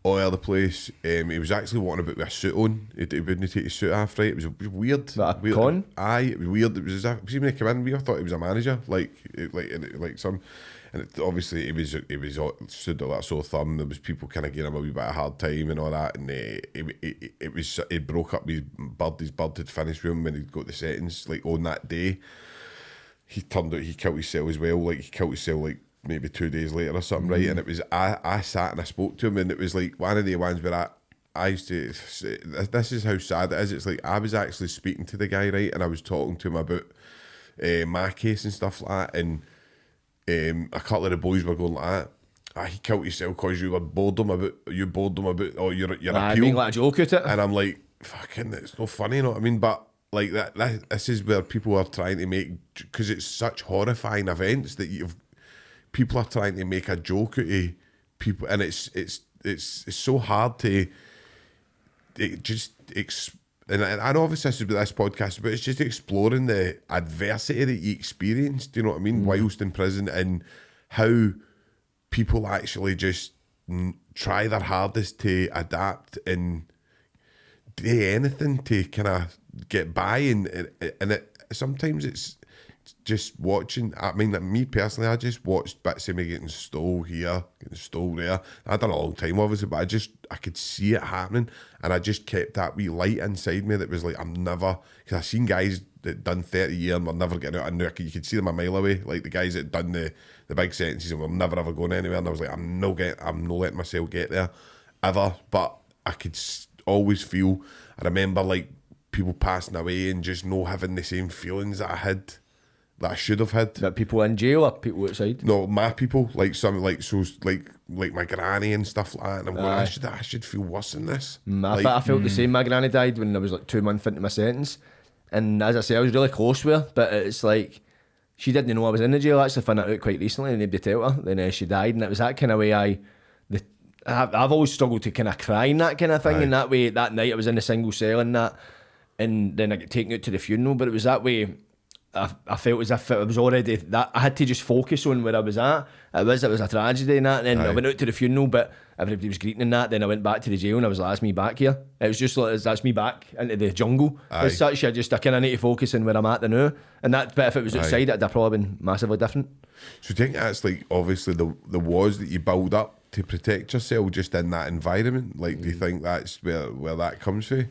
all over the place. He was actually walking about with a suit on. He wouldn't take his suit off, right? It was weird. That a weird. con? Aye, it was weird. It was as if, see when he came in, we all thought he was a manager, like some. And obviously he was stood at that sore thumb. There was people kind of giving him a wee bit of a hard time and all that. And he broke up his bird. His bird had finished with him when he got the sentence. Like on that day, he turned out he killed himself as well. Like he killed himself like maybe 2 days later or something, right? And it was I sat and I spoke to him, and it was like one of the ones where I used to say, this is how sad it is. It's like I was actually speaking to the guy, right, and I was talking to him about my case and stuff like that, and a couple of the boys were going like that. He killed himself because you bored him about your your appeal. Being like a joke at it. And I'm like, fucking, it's no funny, you know what I mean? But like this is where people are trying to make, because it's such horrifying events that people are trying to make a joke out of people, and it's so hard to and I know obviously this is what this podcast, but it's just exploring the adversity that you experienced, do you know what I mean, whilst in prison, and how people actually just try their hardest to adapt and do anything to kind of get by, and sometimes it's just watching. I mean, like me personally, I just watched bits of me getting stole here, getting stole there. I'd done a long time, obviously, but I could see it happening, and I just kept that wee light inside me that was like, I'm never, because I seen guys that done 30 years and were never getting out. I knew you could see them a mile away, like the guys that done the big sentences and were never ever going anywhere. And I was like, I'm not letting myself get there ever. But I could always feel. I remember like people passing away and just not having the same feelings that I had, that I should have had. That people in jail or people outside? No, my people, like some, like so, like my granny and stuff like that. And I'm going, I should feel worse than this. I felt the same. My granny died when I was like 2 months into my sentence, and as I say, I was really close with her. But it's like she didn't know I was in the jail. I actually found that out quite recently, and nobody told her. Then she died, and it was that kind of way. I've always struggled to kind of cry in that kind of thing. And that way, that night I was in a single cell and that, and then I got taken out to the funeral. But it was that way. I felt as if it was already that I had to just focus on where I was at. It was a tragedy and that, and then I went out to the funeral, but everybody was greeting and that. Then I went back to the jail and I was like, that's me back here. It was just like, that's me back into the jungle. As such, I kind of need to focus on where I'm at now. And that, but if it was outside, it'd have probably been massively different. So do you think that's like obviously the walls that you build up to protect yourself just in that environment? Like, do you think that's where that comes from?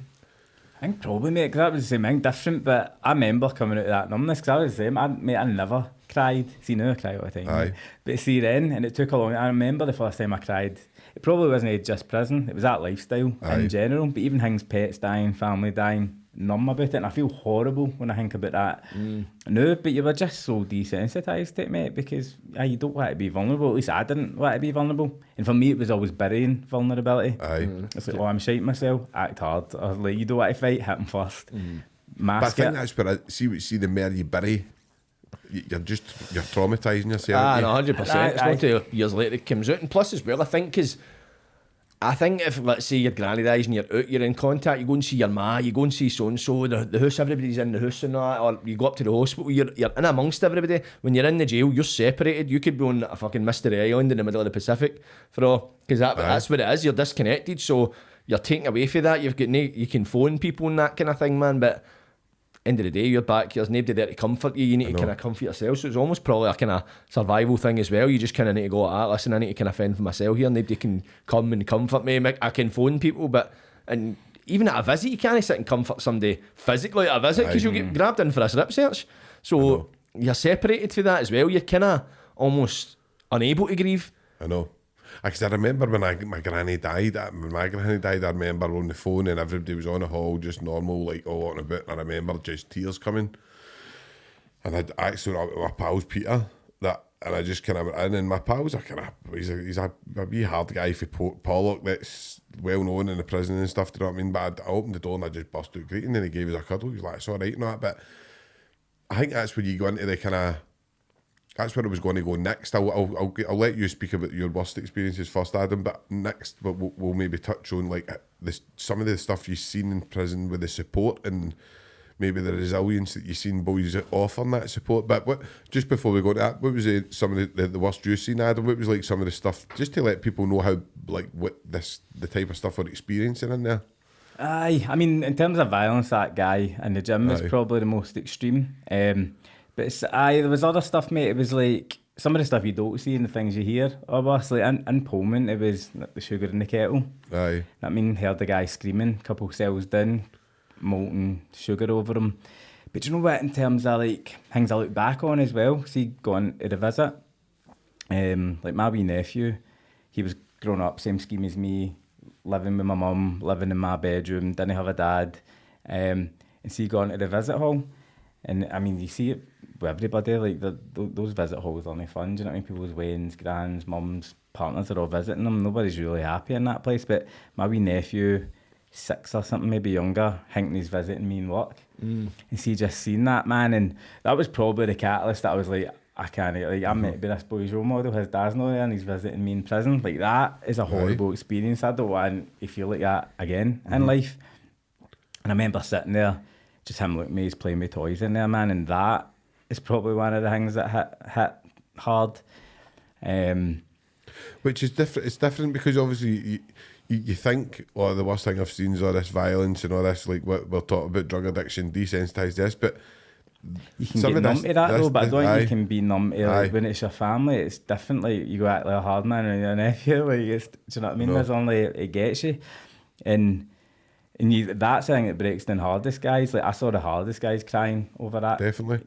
I think probably, mate, because that was the same thing, different, but I remember coming out of that numbness, because I was the same. I never cried. See, now I cry all the time. Aye. But see then, and it took a long time. I remember the first time I cried. It probably wasn't just prison, it was that lifestyle in general, but even things, pets dying, family dying, numb about it, and I feel horrible when I think about that. No, but you were just so desensitised to it, mate, because you don't want to be vulnerable. At least I didn't want to be vulnerable. And for me, it was always burying vulnerability. Aye. It's like, I'm shite myself, act hard. Or like, you don't want to fight, hit him first. But I Mask think it. that's where see the more you bury, you're traumatising yourself. Ah, aren't you? no, 100%. It's not till years later it comes out. And plus as well, I think if, let's say, your granny dies and you're in contact, you go and see your ma, you go and see so-and-so, the house, everybody's in the house and that, or you go up to the hospital, you're in amongst everybody. When you're in the jail, you're separated. You could be on a fucking mystery island in the middle of the Pacific, because that's what it is. You're disconnected, so you're taken away from that. You've got you can phone people and that kind of thing, man, but end of the day, you're back, there's nobody there to comfort you, you need to kind of comfort yourself, so it's almost probably a kind of survival thing as well. You just kind of need to go, listen, I need to kind of fend for myself here, nobody can come and comfort me. I can phone people, and even at a visit, you can't sit and comfort somebody physically at a visit, because you'll get grabbed in for a strip search, so you're separated from that as well. You're kind of almost unable to grieve. I know. Because I remember when my granny died, I remember on the phone and everybody was on the hall, just normal, like, all on about. And I remember just tears coming. And I'd actually went up with my pals, Peter, and I just kind of went in, and my pal's he's a wee hard guy for Pollock that's well known in the prison and stuff, do you know what I mean? But I opened the door and I just burst out greeting, and he gave us a cuddle. He was like, it's all right and that. But I think that's when you go into the kind of, that's where I was going to go next. I'll let you speak about your worst experiences first, Adam, but next we'll maybe touch on like some of the stuff you've seen in prison with the support and maybe the resilience that you've seen boys offering that support. But just before we go to that, what was some of the worst you've seen, Adam? What was like some of the stuff, just to let people know how, like, what the type of stuff we're experiencing in there? Aye, I mean, in terms of violence, that guy in the gym was probably the most extreme. But there was other stuff, mate. It was like some of the stuff you don't see and the things you hear. Obviously, in Pullman, it was the sugar in the kettle. Aye. I mean, heard the guy screaming, couple cells down, molten sugar over him. But do you know what, in terms of like things I look back on as well, see, going to the visit, like my wee nephew, he was grown up, same scheme as me, living with my mum, living in my bedroom, didn't have a dad, and see, going to the visit hall. And I mean, you see it with everybody, like those visit halls aren't fun, do you know what I mean? People's weddings, grands, mums, partners are all visiting them. Nobody's really happy in that place. But my wee nephew, 6 or something, maybe younger, thinking he's visiting me in work. And see, just seen that, man. And that was probably the catalyst that I was like, I can't, like, I'm meant to be this boy's role model. His dad's not there and he's visiting me in prison. Like, that is a horrible experience. I don't want to feel like that again in life. And I remember sitting there, just him looking at me, he's playing with toys in there, man, and that is probably one of the things that hit hard. Which is different. It's different because obviously you think, oh, the worst thing I've seen is all this violence and all this, like what we're talking about, drug addiction, desensitised this, but you can get numb to that though, but I don't think you can be numb to like, when it's your family. It's different, like you go act like a hard man and your nephew, like it's, do you know what I mean? There's only, it gets you. And that's the thing that breaks down hardest guys. Like I saw the hardest guys crying over that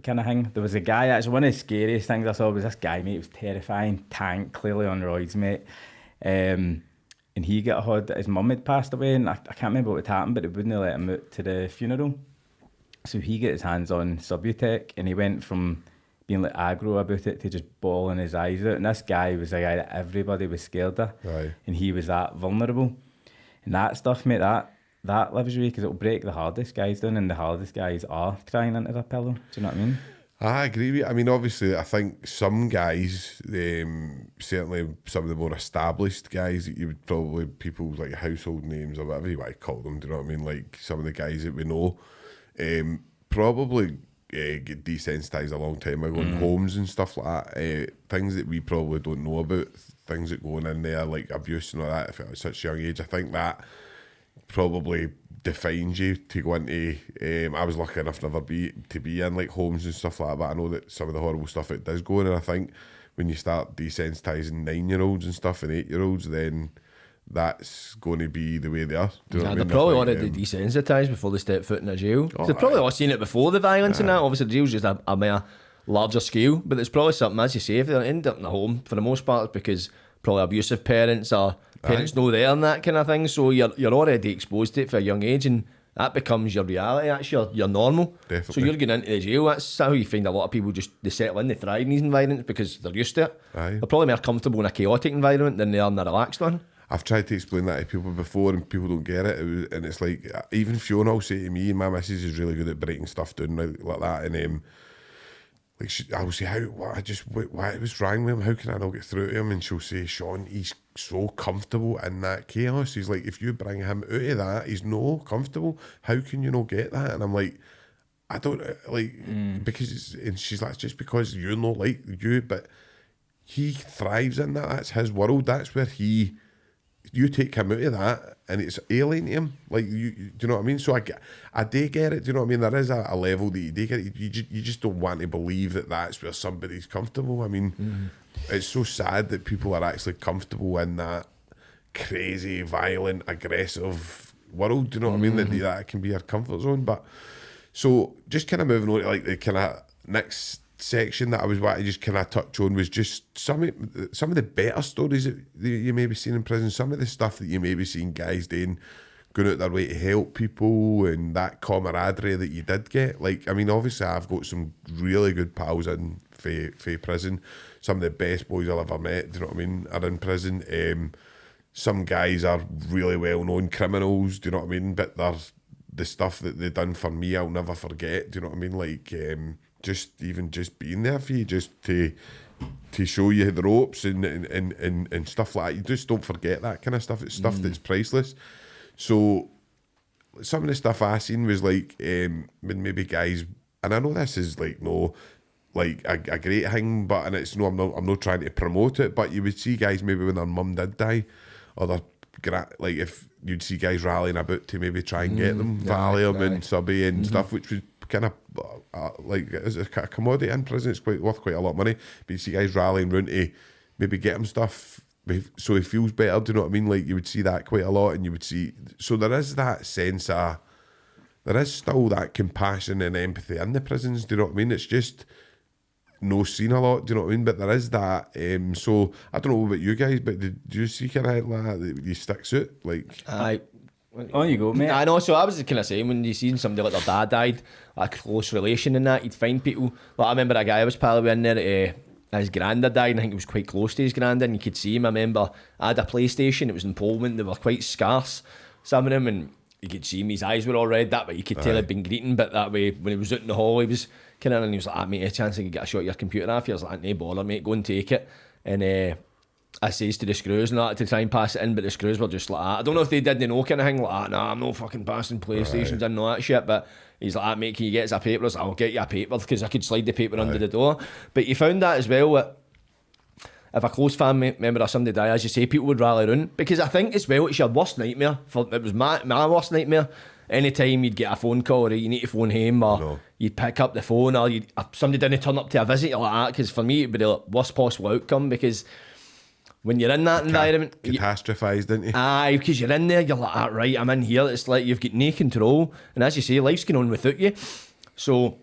kind of thing. There was a guy, actually one of the scariest things I saw was this guy, mate. It was terrifying, tank, clearly on roids, mate. And he got a HUD. His mum had passed away, and I can't remember what had happened, but they wouldn't let him out to the funeral. So he got his hands on Subutex, and he went from being like aggro about it to just bawling his eyes out. And this guy was a guy that everybody was scared of, and he was that vulnerable. And that stuff, mate, that lives with you because it'll break the hardest guys down, and the hardest guys are crying into their pillow. Do you know what I mean? I agree with you. I mean, obviously, I think some guys, certainly some of the more established guys that you would probably, people like household names or whatever you want to call them, do you know what I mean? Like some of the guys that we know, probably get desensitised a long time ago in homes and stuff like that. Things that we probably don't know about, things that go on in there, like abuse and all that, at such a young age. I think that probably defines you to go into. I was lucky enough never to be in like homes and stuff like that, but I know that some of the horrible stuff it does go on, and I think when you start desensitising 9-year-olds and stuff and 8-year-olds, then that's going to be the way they are. Do you know what I They mean? probably wanted to desensitise before they step foot in a jail. They've probably all seen it before the violence and that. Obviously the jail's just a more larger scale, but it's probably something, as you say, if they end up in a home, for the most part it's because probably abusive parents or parents know there and that kind of thing, so you're already exposed to it for a young age. And that becomes your reality. That's your normal. Definitely. So you're getting into the jail. That's how you find a lot of people they settle in, they thrive in these environments because they're used to it. Aye. They're probably more comfortable in a chaotic environment than they are in a relaxed one. I've tried to explain that to people before and people don't get it. And it's like, even Fiona will say to me, my missus is really good at breaking stuff down like that. And like I will say, why was wrong with him? How can I not get through to him? And she'll say, Sean, he's so comfortable in that chaos. He's like, if you bring him out of that, he's no comfortable. How can you not get that? And I'm like, I don't like, because and she's like, it's just because you're not like you, but he thrives in that. That's his world. That's where you take him out of that and it's alien to him. Like, do you know what I mean? So I do get it. Do you know what I mean? There is a level that you do get it. You just don't want to believe that that's where somebody's comfortable. I mean, it's so sad that people are actually comfortable in that crazy, violent, aggressive world. Do you know what I mean? That can be our comfort zone. But so just kind of moving on to like the kind of next section that I was wanting to just kind of touch on was just some of the better stories that you may be seeing in prison, some of the stuff that you may be seeing guys doing, going out their way to help people, and that camaraderie that you did get. Like, I mean, obviously I've got some really good pals in for prison. Some of the best boys I've ever met, do you know what I mean, are in prison. Some guys are really well-known criminals, do you know what I mean, but the stuff that they've done for me I'll never forget, do you know what I mean, like just being there for you, just to show you the ropes and stuff like that. You just don't forget that kind of stuff. It's stuff that's priceless. So some of the stuff I seen was like when maybe guys, and I know this is like no like a great thing, but and it's no, I'm not trying to promote it, but you would see guys maybe when their mum did die, or like if you'd see guys rallying about to maybe try and get them Valium and Subby and stuff, which was kind of like as a commodity in prison, it's worth quite a lot of money. But you see guys rallying round to maybe get him stuff so he feels better. Do you know what I mean? Like you would see that quite a lot, and you would see. So there is that sense of, there is still that compassion and empathy in the prisons. Do you know what I mean? It's just no seen a lot. Do you know what I mean? But there is that. So I don't know about you guys, but did you see kind of like that you sticks out? Like on you go, mate. I know, so I was kind of saying, when you seen somebody like their dad died, like a close relation in that, you'd find people, like I remember a guy I was pal in there, his granddad died, and I think he was quite close to his granddad, and you could see him. I remember I had a PlayStation, it was in Poland, they were quite scarce, some of them, and you could see him, his eyes were all red, that way you could tell he'd been greeting, but that way, when he was out in the hall, he was kind of, and he was like, mate, a chance I could get a shot of your computer off. He was like, no bother, mate, go and take it. And I says to the screws and that to try and pass it in, but the screws were just like that. I don't know if they didn't know kind of thing, like, nah, I'm not fucking passing PlayStations and all that shit, but he's like, mate, can you get us a paper? I was like, I'll get you a paper, because I could slide the paper under the door. But you found that as well, that if a close family member or somebody died, as you say, people would rally around, because I think as well, it's your worst nightmare. It was my worst nightmare. Anytime you'd get a phone call, or you need to phone home, or you'd pick up the phone, or somebody didn't turn up to a visit, like that, because for me it'd be the worst possible outcome, because when you're in that environment, catastrophised, didn't you? Aye, because you're in there, you're like, right, I'm in here. It's like you've got no control, and as you say, life's going on without you. So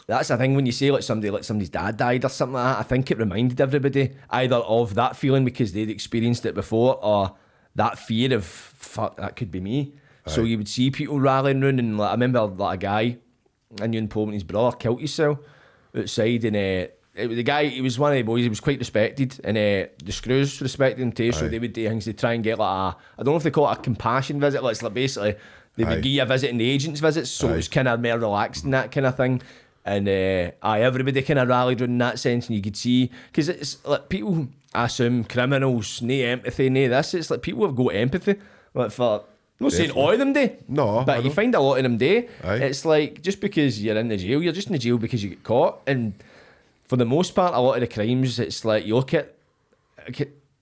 that's the thing, when you say like somebody's dad died or something like that, I think it reminded everybody either of that feeling because they'd experienced it before, or that fear of, fuck, that could be me. Aye. So you would see people rallying around, and like, I remember like a guy in Untold, his brother killed himself outside, and the guy, he was one of the boys, he was quite respected, and the screws respected him too, so they would do things to try and get like I don't know if they call it a compassion visit, like it's like basically they would give you a visit in the agent's visits, so it was kind of more relaxed and that kind of thing. And everybody kind of rallied in that sense, and you could see, because it's like people assume criminals, no empathy, no this, it's like people have got empathy, like for, I'm not saying all of them do, no, but you find a lot of them do. It's like, just because you're in the jail, you're just in the jail because you get caught, and for the most part, a lot of the crimes, it's like, you look at,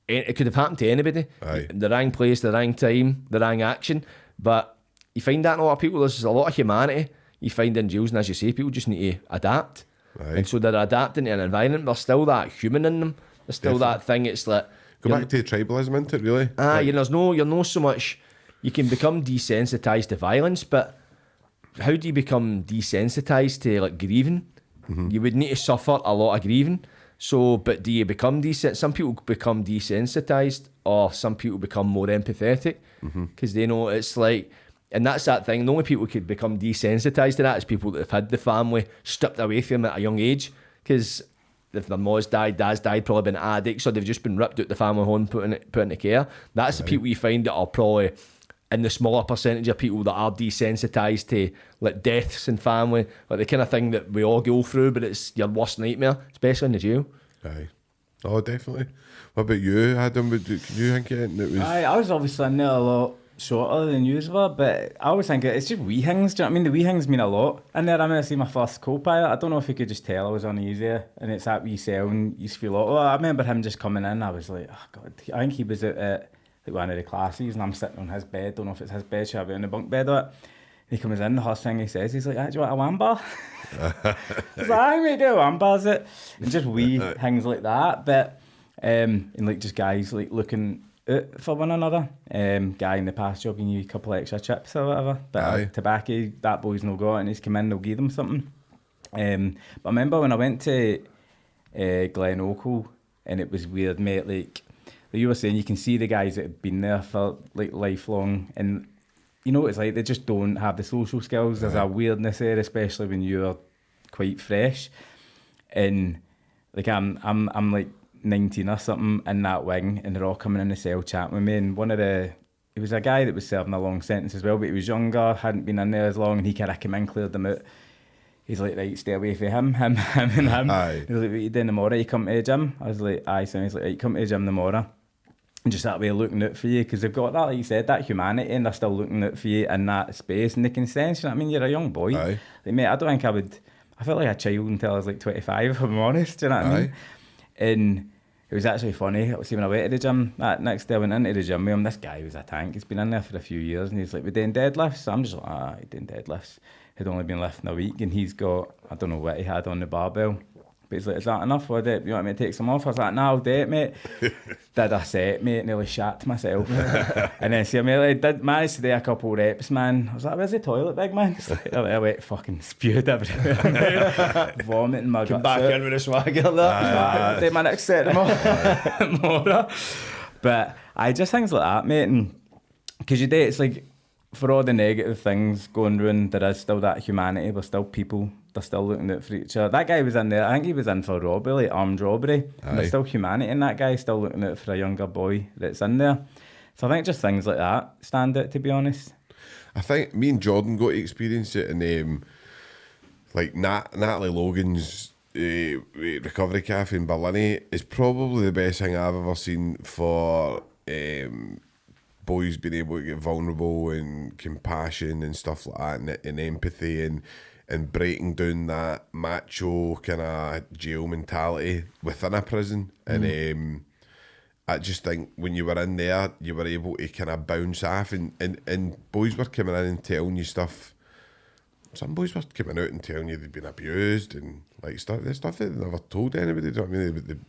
it could have happened to anybody. The wrong place, the wrong time, the wrong action. But you find that in a lot of people, there's a lot of humanity you find in jails, and as you say, people just need to adapt. And so they're adapting to an environment, there's still that human in them. There's still that thing, it's like... Go back to tribalism, isn't it, really? You're no so much... You can become desensitised to violence, but how do you become desensitised to like grieving? You would need to suffer a lot of grieving. So, but do you become some people become desensitised, or some people become more empathetic because they know it's like And that's that thing. The only people who could become desensitised to that is people that have had the family stripped away from them at a young age. Because if their mom's died, dad's died, probably been addicts, or they've just been ripped out the family home, put into care. That's the people you find that are probably in the smaller percentage of people that are desensitised to like deaths in family, like the kind of thing that we all go through, but it's your worst nightmare, especially in the jail. Aye. Oh, definitely. What about you, Adam? Can you think of anything that was... I was obviously in there a lot shorter than you were, but I always think it's just wee things. Do you know what I mean? The wee things mean a lot. And then I'm going to see my first co-pilot. I don't know if you could just tell I was uneasy, and it's that wee cell, and you just feel like, I remember him just coming in. I was like, oh God, I think he was at like one of the classes, and I'm sitting on his bed. Don't know if it's his bed, should I be on the bunk bed or it? He comes in, the first thing he says, he's like, do you want a wham bar? He's like, I mate, do a wham bar, is it? And just wee things like that. But and like just guys like looking out for one another. Guy in the past job, you need a couple of extra chips or whatever. But tobacco, that boy's no got, and he's come in, they'll give them something. But I remember when I went to Glen Oakle, and it was weird, mate. Like you were saying, you can see the guys that have been there for like lifelong, and you know what it's like, they just don't have the social skills. There's a weirdness there, especially when you're quite fresh. And like I'm like 19 or something in that wing, and they're all coming in the cell chatting with me. And it was a guy that was serving a long sentence as well, but he was younger, hadn't been in there as long, and he kind of came in, cleared them out. He's like, right, stay away from him and him. Aye. He was like, what you doing tomorrow? You come to the gym? I was like, aye. So he's like, right, come to the gym tomorrow. And just that way of looking out for you, because they've got that, like you said, that humanity, and they're still looking out for you in that space, and they can sense, you know what I mean? You're a young boy. Aye. Like, mate, I don't think I felt like a child until I was like 25, if I'm honest, do you know what I mean? And it was actually funny. See, when I went to the gym, that next day I went into the gym with him. This guy was a tank. He's been in there for a few years, and he's like, we're doing deadlifts. So I'm just like, he's doing deadlifts. He'd only been lifting a week, and he's got, I don't know what he had on the barbell. But he's like, is that enough? Or you want me to take some off? I was like, no, I'll do it, mate. Did a set, mate, nearly shat myself. And then see, I did manage to do a couple of reps, man. I was like, where's the toilet, big man? I went fucking spewed everywhere. Vomiting my guts. Come back in with a swagger there. Do my next set tomorrow. But I just things like that, mate. And because you do, it's like, for all the negative things going around, there is still that humanity. We're still people. They're still looking out for each other. That guy was in there. I think he was in for robbery, like armed robbery. And there's still humanity in that guy, still looking out for a younger boy that's in there. So I think just things like that stand out, to be honest. I think me and Jordan got to experience it in like Natalie Logan's recovery cafe in Berlin is probably the best thing I've ever seen for boys being able to get vulnerable and compassion and stuff like that, and empathy and breaking down that macho kind of jail mentality within a prison. And I just think when you were in there, you were able to kind of bounce off, and boys were coming in and telling you stuff. Some boys were coming out and telling you they'd been abused and like stuff that they never told anybody. Do you know what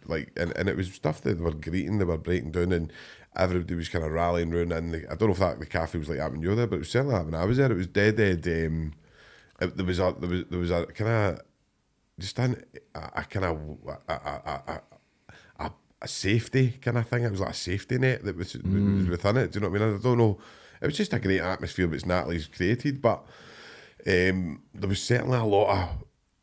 I mean? And it was stuff that they were greeting, they were breaking down, and everybody was kind of rallying around. And I don't know if the cafe was like that when you were there, but it was certainly that when I was there. It was dead. There was a kind of just a safety kind of thing. It was like a safety net that was within it. Do you know what I mean? I don't know. It was just a great atmosphere which Natalie's created, but there was certainly a lot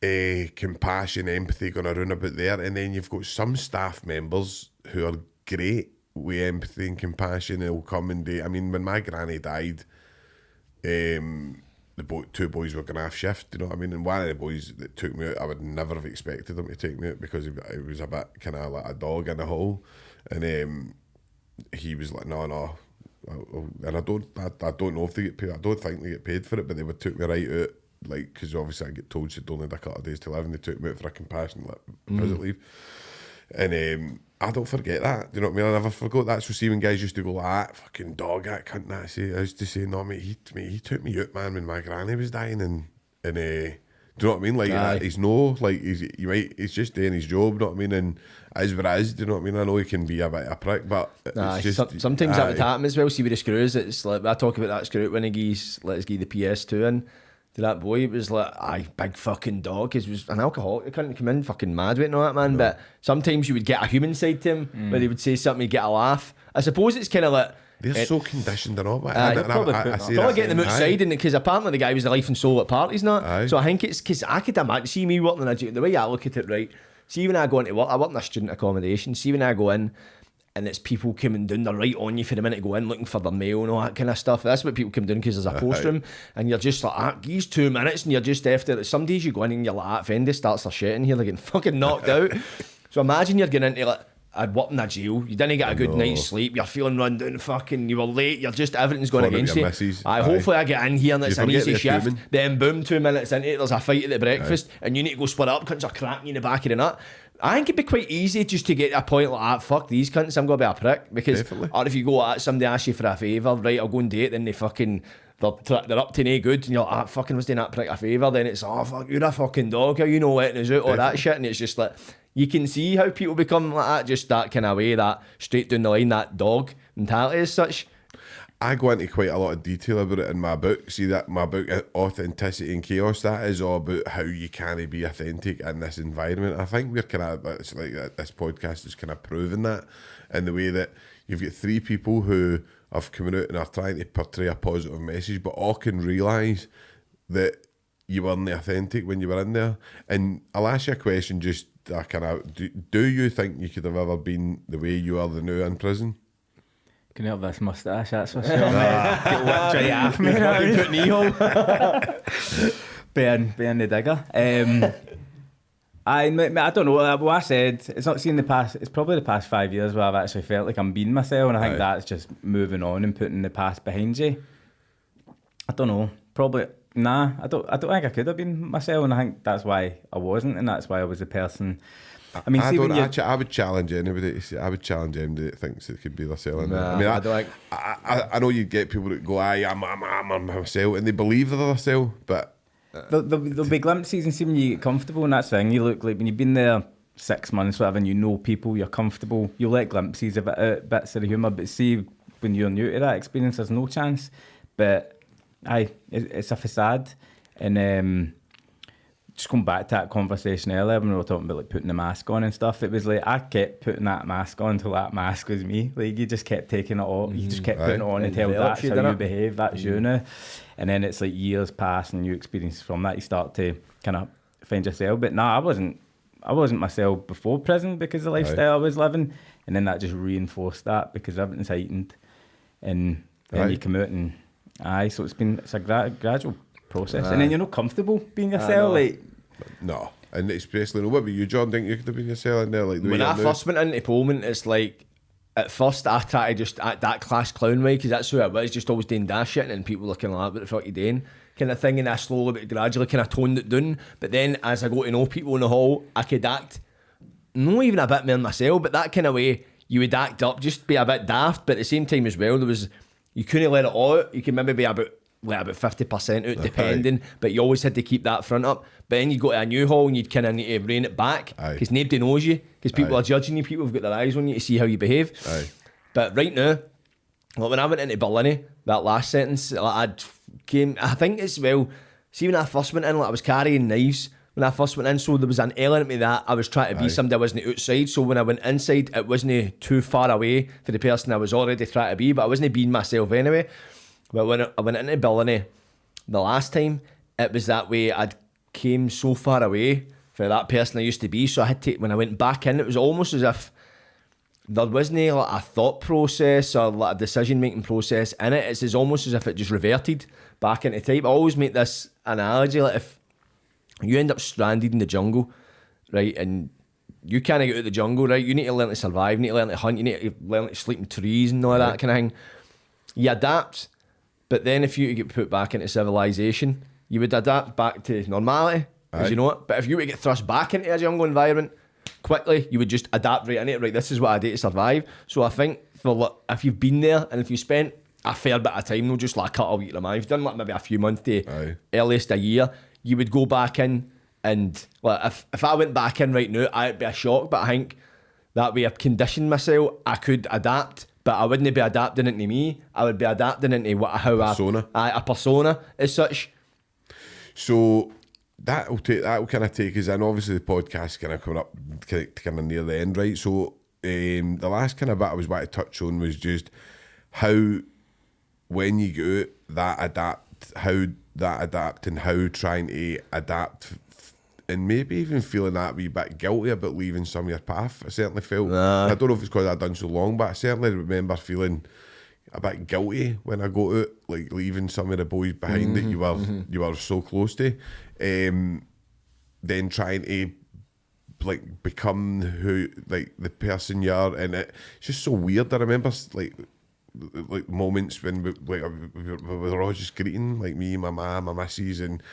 of compassion, empathy going around about there. And then you've got some staff members who are great with empathy and compassion. They'll come and do. I mean, when my granny died, two boys were going to have shift, you know what I mean? And one of the boys that took me out, I would never have expected him to take me out because he was a bit kind of like a dog in a hole. And he was like, no. And I don't know if they get paid. I don't think they get paid for it, but they would took me right out, like, because obviously I get told she'd only had a couple of days to live, and they took me out for a compassionate visit leave. And I don't forget that. Do you know what I mean? I never forgot that. So see when guys used to go like that, fucking dog, that cunt, that. I used to say, no, mate, he took me out, man, when my granny was dying, and do you know what I mean? Like, he's he's just doing his job, you know what I mean? And as what it is, do you know what I mean? I know he can be a bit of a prick, but it's just... Sometimes that would happen as well. See with the screws, it's like, I talk about that screw when let's give the PS2 in to that boy. It was like, aye, big fucking dog. He was an alcoholic. He couldn't come in fucking mad with it and all that, man. No. But sometimes you would get a human side to him where they would say something, you'd get a laugh. I suppose it's kind of like, They're so conditioned and all, but Aye. I see Probably that. getting them outside, and because apparently the guy was the life and soul at parties now. Aye. So I think it's because I could imagine, see me working in a gym, the way I look at it, right? See when I go into work, I work in a student accommodation, see when I go in and it's people coming down, they're right on you for the minute to go in looking for their mail and all that kind of stuff. That's what people come down because there's a post room and you're just like, these 2 minutes and you're just after it. Some days you go in and you're like, Fendi starts their shit in here, they're getting fucking knocked out. So imagine you're getting into like, I'd work in a jail, you didn't get a good night's sleep, you're feeling run down, fucking, you were late, you're just, everything's going against you. Hopefully I get in here and it's an easy shift, then boom, 2 minutes into it, there's a fight at the breakfast, and you need to go split up, cunts are cracking you in the back of the nut. I think it'd be quite easy just to get to a point like that, fuck these cunts, I'm going to be a prick, because, or if you go at somebody asks you for a favour, right, I'll go and date, then they fucking, they're up to no good, and you're like, fucking was doing that prick a favour, then it's, oh fuck, you're a fucking dog, how you know letting us out, all that shit, and it's just like, you can see how people become like that, just that kind of way, that straight down the line, that dog mentality as such. I go into quite a lot of detail about it in my book. See that my book, Authenticity and Chaos, that is all about how you can't be authentic in this environment. I think we're kind of, it's like this podcast is kind of proving that, in the way that you've got 3 people who have come out and are trying to portray a positive message, but all can realise that you weren't authentic when you were in there. And I'll ask you a question, just kind of, do you think you could have ever been the way you are now in prison? Can you have this moustache? That's for sure. Get whipped right off me. Put knee hole. Being the digger. I don't know. What I said, it's not seen the past. It's probably the past 5 years where I've actually felt like I'm being myself, and I think that's just moving on and putting the past behind you. I don't know. Probably. Nah, I don't think I could have been myself, and I think that's why I wasn't, and that's why I was the person. I mean, I would challenge anybody. I would challenge anybody that thinks it could be themselves. Nah, I mean, I don't like. I know you get people that go, I'm myself, and they believe they're themselves, but there'll be glimpses, and see when you get comfortable, and that's the thing. You look like when you've been there 6 months, whatever, and you know people, you're comfortable. You'll let glimpses of it, bits of the humour, but see when you're new to that experience, there's no chance. But it's a facade, and just going back to that conversation earlier when we were talking about like putting the mask on and stuff, it was like I kept putting that mask on until that mask was me. Like you just kept taking it off, you just kept putting it on until that's how you behave, that's you now. And then it's like years pass and new experiences from that, you start to kind of find yourself. But nah, I wasn't myself before prison because of the lifestyle I was living, and then that just reinforced that because everything's heightened, and then you come out and so it's a gradual process, and then you're not comfortable being yourself. No, and especially, what about you, John? Think you could have been yourself in there? Like when I first went into Pullman, it's like at first I try to just act that class clown way because that's who I was, just always doing that shit, and people looking like, what the fuck you doing? Kind of thing, and I slowly but gradually kind of toned it down. But then as I got to know people in the hall, I could act not even a bit more than myself, but that kind of way you would act up, just be a bit daft, but at the same time as well, you couldn't let it all out. You could maybe be about 50% out, depending, but you always had to keep that front up. But then you go to a new hall and you'd kind of need to rein it back because nobody knows you, because people are judging you, people have got their eyes on you to see how you behave. But right now, like when I went into Berlin, that last sentence, like I think it's, well, see when I first went in, like I was carrying knives when I first went in, so there was an element of me that I was trying to be somebody I wasn't outside, so when I went inside, it wasn't too far away for the person I was already trying to be, but I wasn't being myself anyway. But when I went into Berlin the last time, it was that way. I'd came so far away from that person I used to be, so I had to, when I went back in, it was almost as if there wasn't like a thought process or like a decision-making process in it. It's almost as if it just reverted back into type. I always make this analogy, like if you end up stranded in the jungle, right, and you can't get out of the jungle, right, you need to learn to survive, you need to learn to hunt, you need to learn to sleep in trees and all that kind of thing. You adapt, but then if you get put back into civilization, you would adapt back to normality, as you know it. But if you were to get thrust back into a jungle environment quickly, you would just adapt right into it. Right, this is what I do to survive. So I think if you've been there and if you spent a fair bit of time, not just like a couple of weeks, man, if you've done like maybe a few months to earliest a year, you would go back in, and well, if I went back in right now, I'd be a shock. But I think that way I've conditioned myself, I could adapt, but I wouldn't be adapting into me. I would be adapting into a persona as such. So that will kind of take us in. Obviously, the podcast kind of coming up, kind of near the end, right? So the last kind of bit I was about to touch on was just how when you go out, that adapt and how trying to adapt and maybe even feeling that wee bit guilty about leaving some of your path. I certainly felt, I don't know if it's because I'd done so long, but I certainly remember feeling a bit guilty when I go out, like leaving some of the boys behind that you were so close to. Then trying to like become who, like the person you are, and it's just so weird. I remember like moments when we were all just greeting, like me, my mum, my missus, and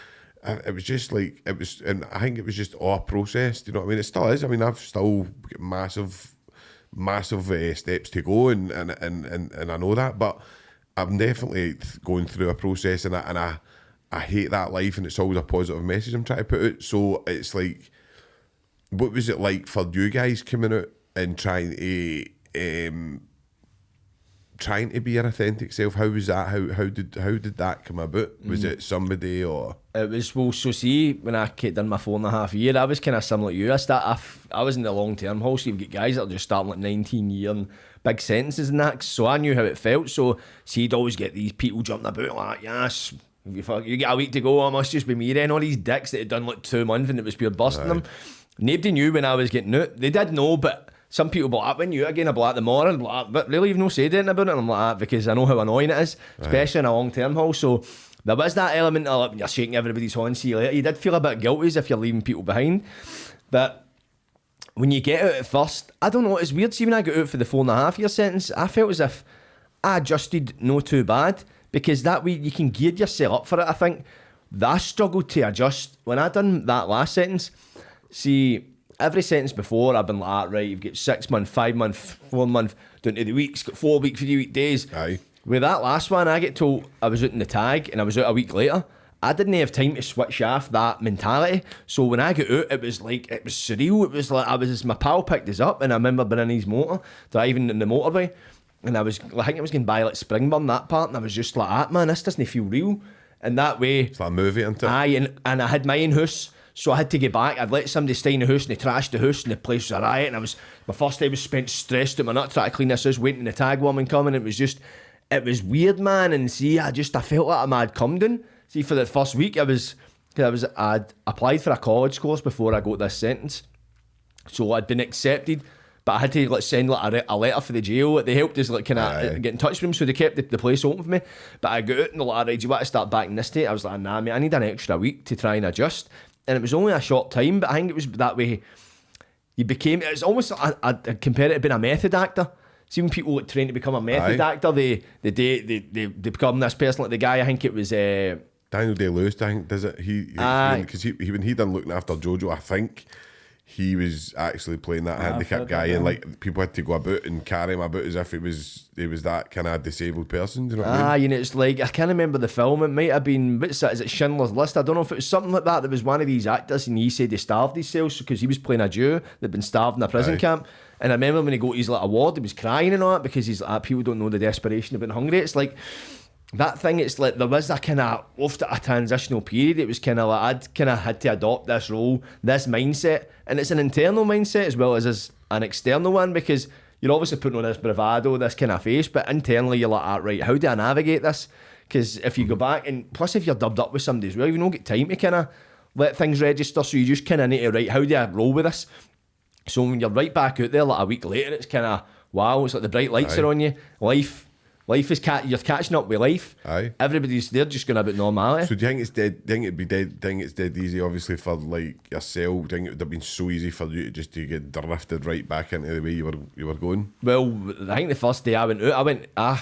it was just like, it was, and I think it was just all a process, do you know what I mean? It still is. I mean, I've still got massive steps to go, and I know that, but I'm definitely going through a process, and I hate that life, and it's always a positive message I'm trying to put out. So it's like, what was it like for you guys coming out and trying to be your authentic self? How was that? How did that come about? Was it somebody, or it was, well, so see, when I done my 4.5 year, I was kind of similar to you. I was in the long term hall, so you've got guys that are just starting like 19 year and big sentences and that, so I knew how it felt. So see, you'd always get these people jumping about like, yes, you get a week to go, it must just be me then. All these dicks that had done like 2 months and it was pure busting them. Nobody knew when I was getting out. They did know, but some people be like, when you again, I'd be like the morning, but really you've no said anything about it. And I'm like, because I know how annoying it is, especially in a long term hall. So there was that element of like, you're shaking everybody's hand, see you later. You did feel a bit guilty as if you're leaving people behind. But when you get out at first, I don't know, it's weird. See, when I got out for the 4.5 year sentence, I felt as if I adjusted no too bad, because that way you can gear yourself up for it. I think I struggled to adjust when I done that last sentence. See, every sentence before, I've been like, right, you've got 6 months, 5 months, 4 months, down to the weeks, got 4 weeks, 3 weekdays. Aye. With that last one, I get told I was out in the tag and I was out a week later. I didn't have time to switch off that mentality. So when I got out, it was like, it was surreal. It was like, my pal picked us up, and I remember being in his motor, driving in the motorway, and I think I was going by like Springburn, that part, and I was just like, man, this doesn't feel real. And that way, it's like a movie, isn't it? Aye, and I had my own house. So I had to get back. I'd let somebody stay in the house, and they trashed the house, and the place was a riot. And my first day was spent stressed at my nut trying to clean this house, waiting for the tag woman coming. It was weird, man. And see, I felt like a mad come down. See, for the first week, I'd applied for a college course before I got this sentence. So I'd been accepted, but I had to send a letter for the jail. They helped us get in touch with them, so they kept the place open for me. But I got out and they're like, right, do you want to start back in this state? I was like, nah, mate, I need an extra week to try and adjust. And it was only a short time, but I think it was that way. It was almost, I'd compare it to being a method actor. See, when people train to become a method actor, they become this person, like the guy, I think it was Daniel Day-Lewis, I think, does it? Because when he done Looking After Jojo, I think he was actually playing that handicapped guy, and like people had to go about and carry him about as if he was that kind of disabled person. Do you know what I mean? You know, it's like, I can't remember the film. It might have been, is it Schindler's List? I don't know if it was something like that. There was one of these actors, and he said he starved himself because he was playing a Jew that'd been starved in a prison camp. And I remember when he got his award, he was crying and all that, because he's like, people don't know the desperation of being hungry. It's like that thing. It's like there was a kind of after a transitional period. It was kind of like I'd kind of had to adopt this role, this mindset, and it's an internal mindset as well as an external one, because you're obviously putting on this bravado, this kind of face, but internally you're like, right, how do I navigate this? Because if you go back, and plus if you're dubbed up with somebody as well, you don't get time to kind of let things register, so you just kind of need to, right, how do I roll with this? So when you're right back out there like a week later, it's kind of, wow, it's like the bright lights are on you. Life is you're catching up with life. Aye. They're just going about normality. So do you think it's dead? Do you think it'd be dead? Do you think it's dead easy, obviously, for like yourself? Do you think it would have been so easy for you to get drifted right back into the way you were going? Well, I think the first day I went out,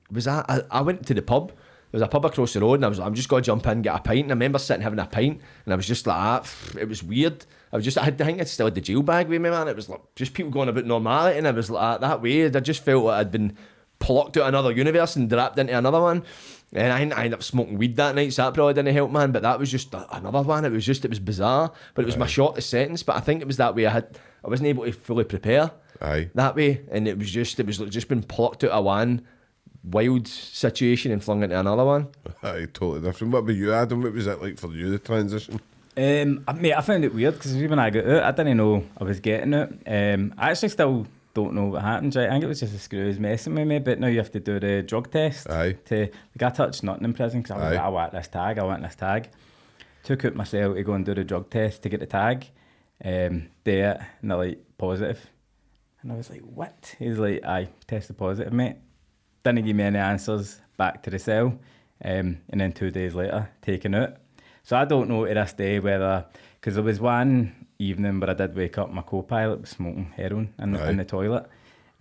I went to the pub. There was a pub across the road, and I'm just going to jump in and get a pint. And I remember sitting having a pint, and I was just like, it was weird. I think I still had the jail bag with me, man. It was like just people going about normality, and I was like that way. I just felt like I'd been plucked out of another universe and dropped into another one. And I ended up smoking weed that night, so that probably didn't help, man. But that was just another one. It was bizarre. But it was my shortest sentence. But I think it was that way. I wasn't able to fully prepare that way, and it was just been plucked out of one wild situation and flung into another one. Aye, totally different. What about you, Adam? What was it like for you, the transition? Mate, I found it weird because when I got out, I didn't know I was getting it. I actually still don't know what happened. Right? I think it was just the screws messing with me, but now you have to do the drug test. Aye. Like I touched nothing in prison because I was like, I want this tag. Took out myself to go and do the drug test to get the tag. There, and they're like, positive. And I was like, what? He's like, I tested positive, mate. Didn't give me any answers, back to the cell. And then 2 days later, taken out. So I don't know to this day whether, because there was one evening where I did wake up, my co-pilot was smoking heroin in the toilet.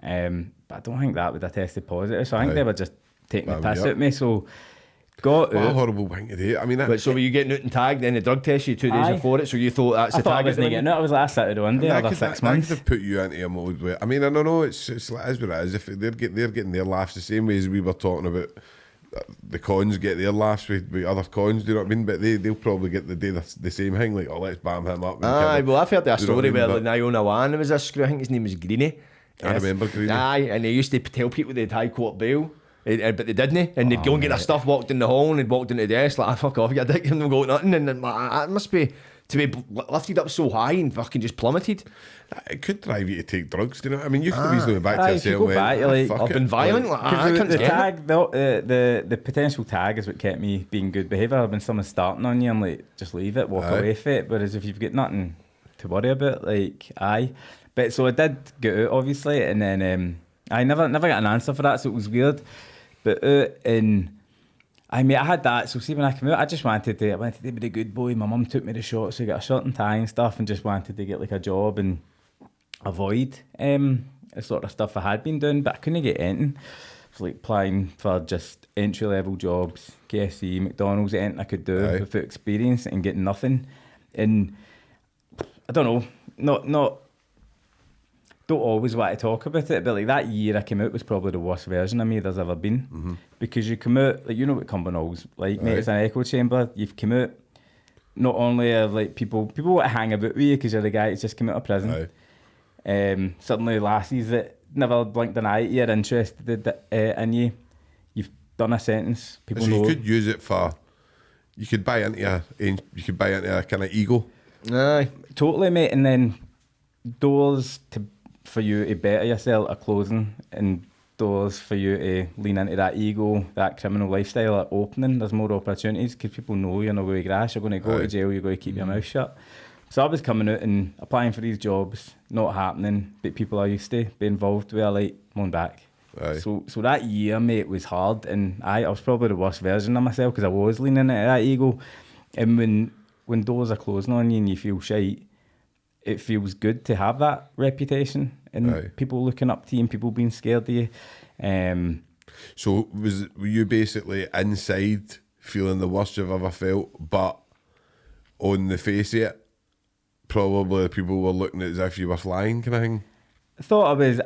But I don't think that would have tested positive. So I think they were just taking the piss at me. So got What a out. horrible thing to do. I mean, But so were you getting out and tagged, then the drug test you 2 days Aye. before it, so you thought that's I the thought I tag? wasn't getting it. I was like, I sat at one day, another 6 months. That could have put you into a mode where, I mean, I don't know, it's like, as what it is. If they're getting their laughs the same way as we were talking about the cons get their laughs with other cons, do you know what I mean? But they'll probably get the same thing, like, oh, let's bam him up. Aye, well, I've heard that Do you know story what I where mean? like, Iona Wan, there was a screw, I think his name was Greenie. I remember Greenie. Aye, and they used to tell people they'd high court bail. But they didn't, and they'd go and get their stuff, walked in the hall, and they'd walked into the desk like, fuck off, you dick, and they've got nothing, and then, like, that must be to be lifted up so high and fucking just plummeted. It could drive you to take drugs, do you know what I mean? You could easily go back to Aye, a if you cell go and back, you're like, fuck Up it. and violent, like, I Because couldn't the stand it. tag, the potential tag is what kept me being good behaviour. When someone's starting on you, I'm like, just leave it, walk away from it. Whereas if you've got nothing to worry about, like, aye. But so I did get out, obviously, and then I never got an answer for that, so it was weird. But I had that. So see, when I came out, I wanted to be the good boy. My mum took me the shot, so I got a shirt and tie and stuff, and just wanted to get like a job and avoid the sort of stuff I had been doing. But I couldn't get anything. I was like applying for just entry level jobs, KFC, McDonald's, anything I could do without experience, and getting nothing. And I don't know, don't always want to talk about it, but like that year I came out was probably the worst version of me there's ever been. Because you come out, like, you know what Cumbernaulds like, mate, it's an echo chamber. You've come out, not only are like people want to hang about with you because you're the guy that's just come out of prison. Suddenly lassies that never blinked an eye at you are interested in you. You've done a sentence, people So know. you could use it for, you could buy into a kind of ego. Aye. Totally, mate. And then doors for you to better yourself are closing, and doors for you to lean into that ego, that criminal lifestyle are opening. There's more opportunities because people know you're not going to grass, you're going to go to jail, you're going to keep your mouth shut. So I was coming out and applying for these jobs, not happening, but people I used to be involved with are like, come on back. Aye. So that year, mate, was hard, and I was probably the worst version of myself because I was leaning into that ego. And when doors are closing on you and you feel shite, it feels good to have that reputation and people looking up to you and people being scared of you. So were you basically inside feeling the worst you've ever felt, but on the face of it, probably people were looking as if you were flying, kind of thing? I thought I was,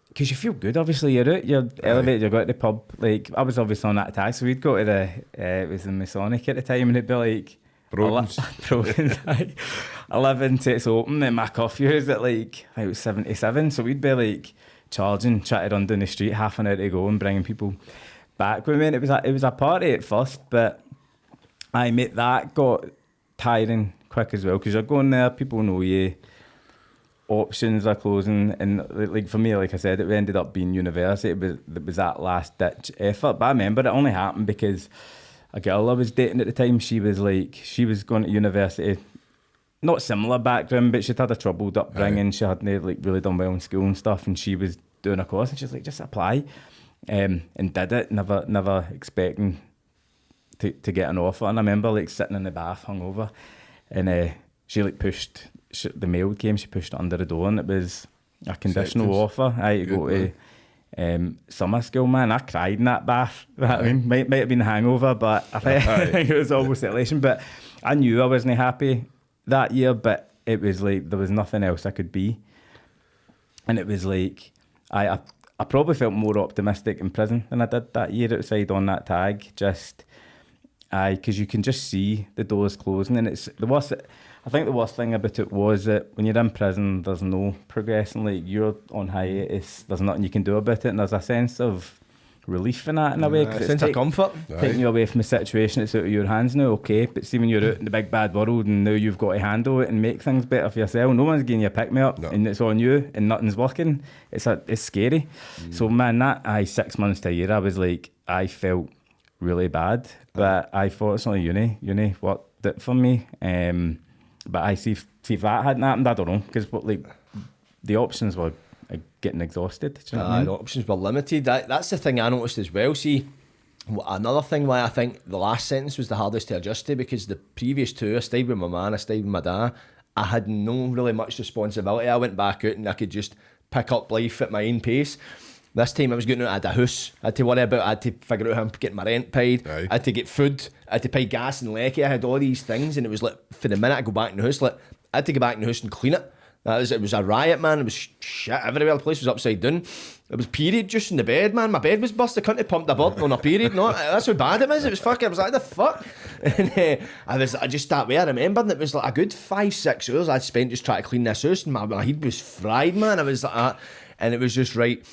because you feel good, obviously. You're out, you're elevated, you go to the pub. Like, I was obviously on that tag, so we'd go to it was the Masonic at the time, and it'd be like, Broden's. 11 till open, and my curfew is at like, I think it was 77, so we'd be like charging, trying to run down the street, half an hour to go and bringing people back with me. And it was a party at first, but that got tiring quick as well, because you're going there, people know you, options are closing, and like for me, like I said, it ended up being university. It was that last ditch effort. But I remember it only happened because a girl I was dating at the time, she was going to university, not similar background, but she'd had a troubled upbringing. She hadn't like really done well in school and stuff, and she was doing a course, and she was like, just apply, and did it, never expecting to get an offer. And I remember like sitting in the bath hungover, and she like pushed, the mail came, she pushed it under the door, and it was a conditional offer. I had to go to summer school, man. I cried in that bath. I mean, might have been a hangover, but I think it was almost elation. But I knew I wasn't happy that year, but it was like there was nothing else I could be. And it was like I probably felt more optimistic in prison than I did that year outside on that tag. Just because you can just see the doors closing, and it's the worst. I think the worst thing about it was that when you're in prison, there's no progressing. Like, you're on hiatus, there's nothing you can do about it, and there's a sense of relief in that in a way. A sense of comfort. Taking you away from the situation, it's out of your hands now, okay. But see, when you're out in the big bad world and now you've got to handle it and make things better for yourself, no one's giving you a pick-me-up and it's on you and nothing's working. It's scary. So man, that 6 months to a year, I was like, I felt really bad. But I thought it's only uni worked it for me. But I see if that hadn't happened, I don't know. Because like the options were getting exhausted. Do you know what I mean? The options were limited. That's the thing I noticed as well. See, another thing why I think the last sentence was the hardest to adjust to, because the previous two, I stayed with my man, I stayed with my dad. I had no really much responsibility. I went back out and I could just pick up life at my own pace. This time I was going out, I had a house I had to worry about, I had to figure out how I'm getting my rent paid, I had to get food, I had to pay gas and Lecky, I had all these things, and it was like, for the minute I go back in the house, like, I had to go back in the house and clean it. It was a riot, man. It was shit everywhere. The place was upside down. It was period juice in the bed, man. My bed was busted. I couldn't have pumped a blood on a period. No, that's how bad it was. It was fucking. I was like, the fuck? And I just that way. I remember, and it was like a good 5-6 hours I'd spent just trying to clean this house, and my head was fried, man. I was like that, and it was just right.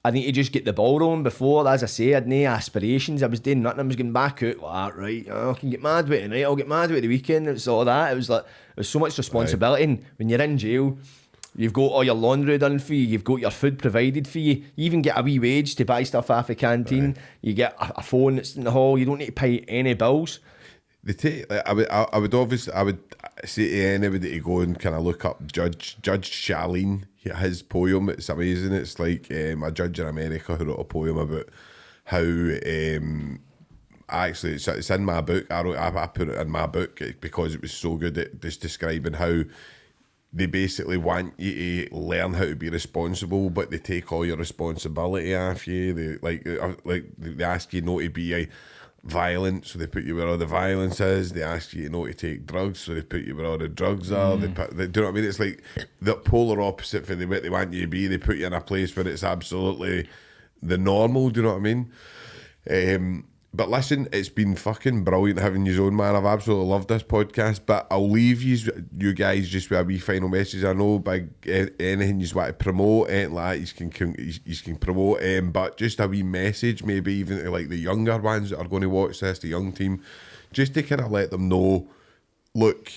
I need to just get the ball rolling before, as I say, I had no aspirations. I was doing nothing. I was getting back out like that, right? I can get mad with it tonight. I'll get mad with it the weekend. It's all that. It was like, there's so much responsibility. And when you're in jail, you've got all your laundry done for you. You've got your food provided for you. You even get a wee wage to buy stuff off the canteen. You get a phone that's in the hall. You don't need to pay any bills. I would say to anybody to go and kind of look up Judge Charlene, his poem. It's amazing. It's like a judge in America who wrote a poem about how actually it's in my book. I put it in my book because it was so good at just describing how they basically want you to learn how to be responsible, but they take all your responsibility off you. They ask you not to be violent, so they put you where all the violence is. They ask you not to take drugs, so they put you where all the drugs are. They do you know what I mean? It's like the polar opposite for what they want you to be. They put you in a place where it's absolutely the normal. Do you know what I mean? But listen, it's been fucking brilliant having you on, man. I've absolutely loved this podcast, but I'll leave you guys just with a wee final message. I know anything you want to promote, anything like that, you can promote, but just a wee message, maybe even to like the younger ones that are going to watch this, the young team, just to kind of let them know, look,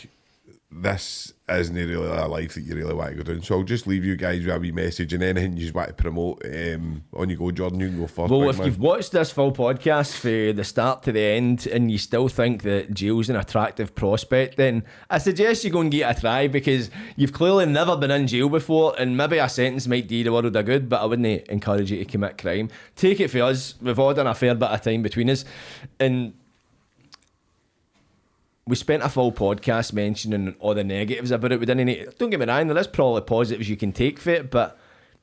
this isn't really a life that you really want to go down. So I'll just leave you guys with a wee message, and anything you want to promote, on you go, Jordan. You can go first. Well, if you've watched this full podcast from the start to the end and you still think that jail's an attractive prospect, then I suggest you go and give it a try, because you've clearly never been in jail before, and maybe a sentence might do the world of good, but I wouldn't encourage you to commit crime. Take it for us, we've all done a fair bit of time between us, and we spent a full podcast mentioning all the negatives about it. We didn't need, don't get me wrong, there is probably positives you can take for it, but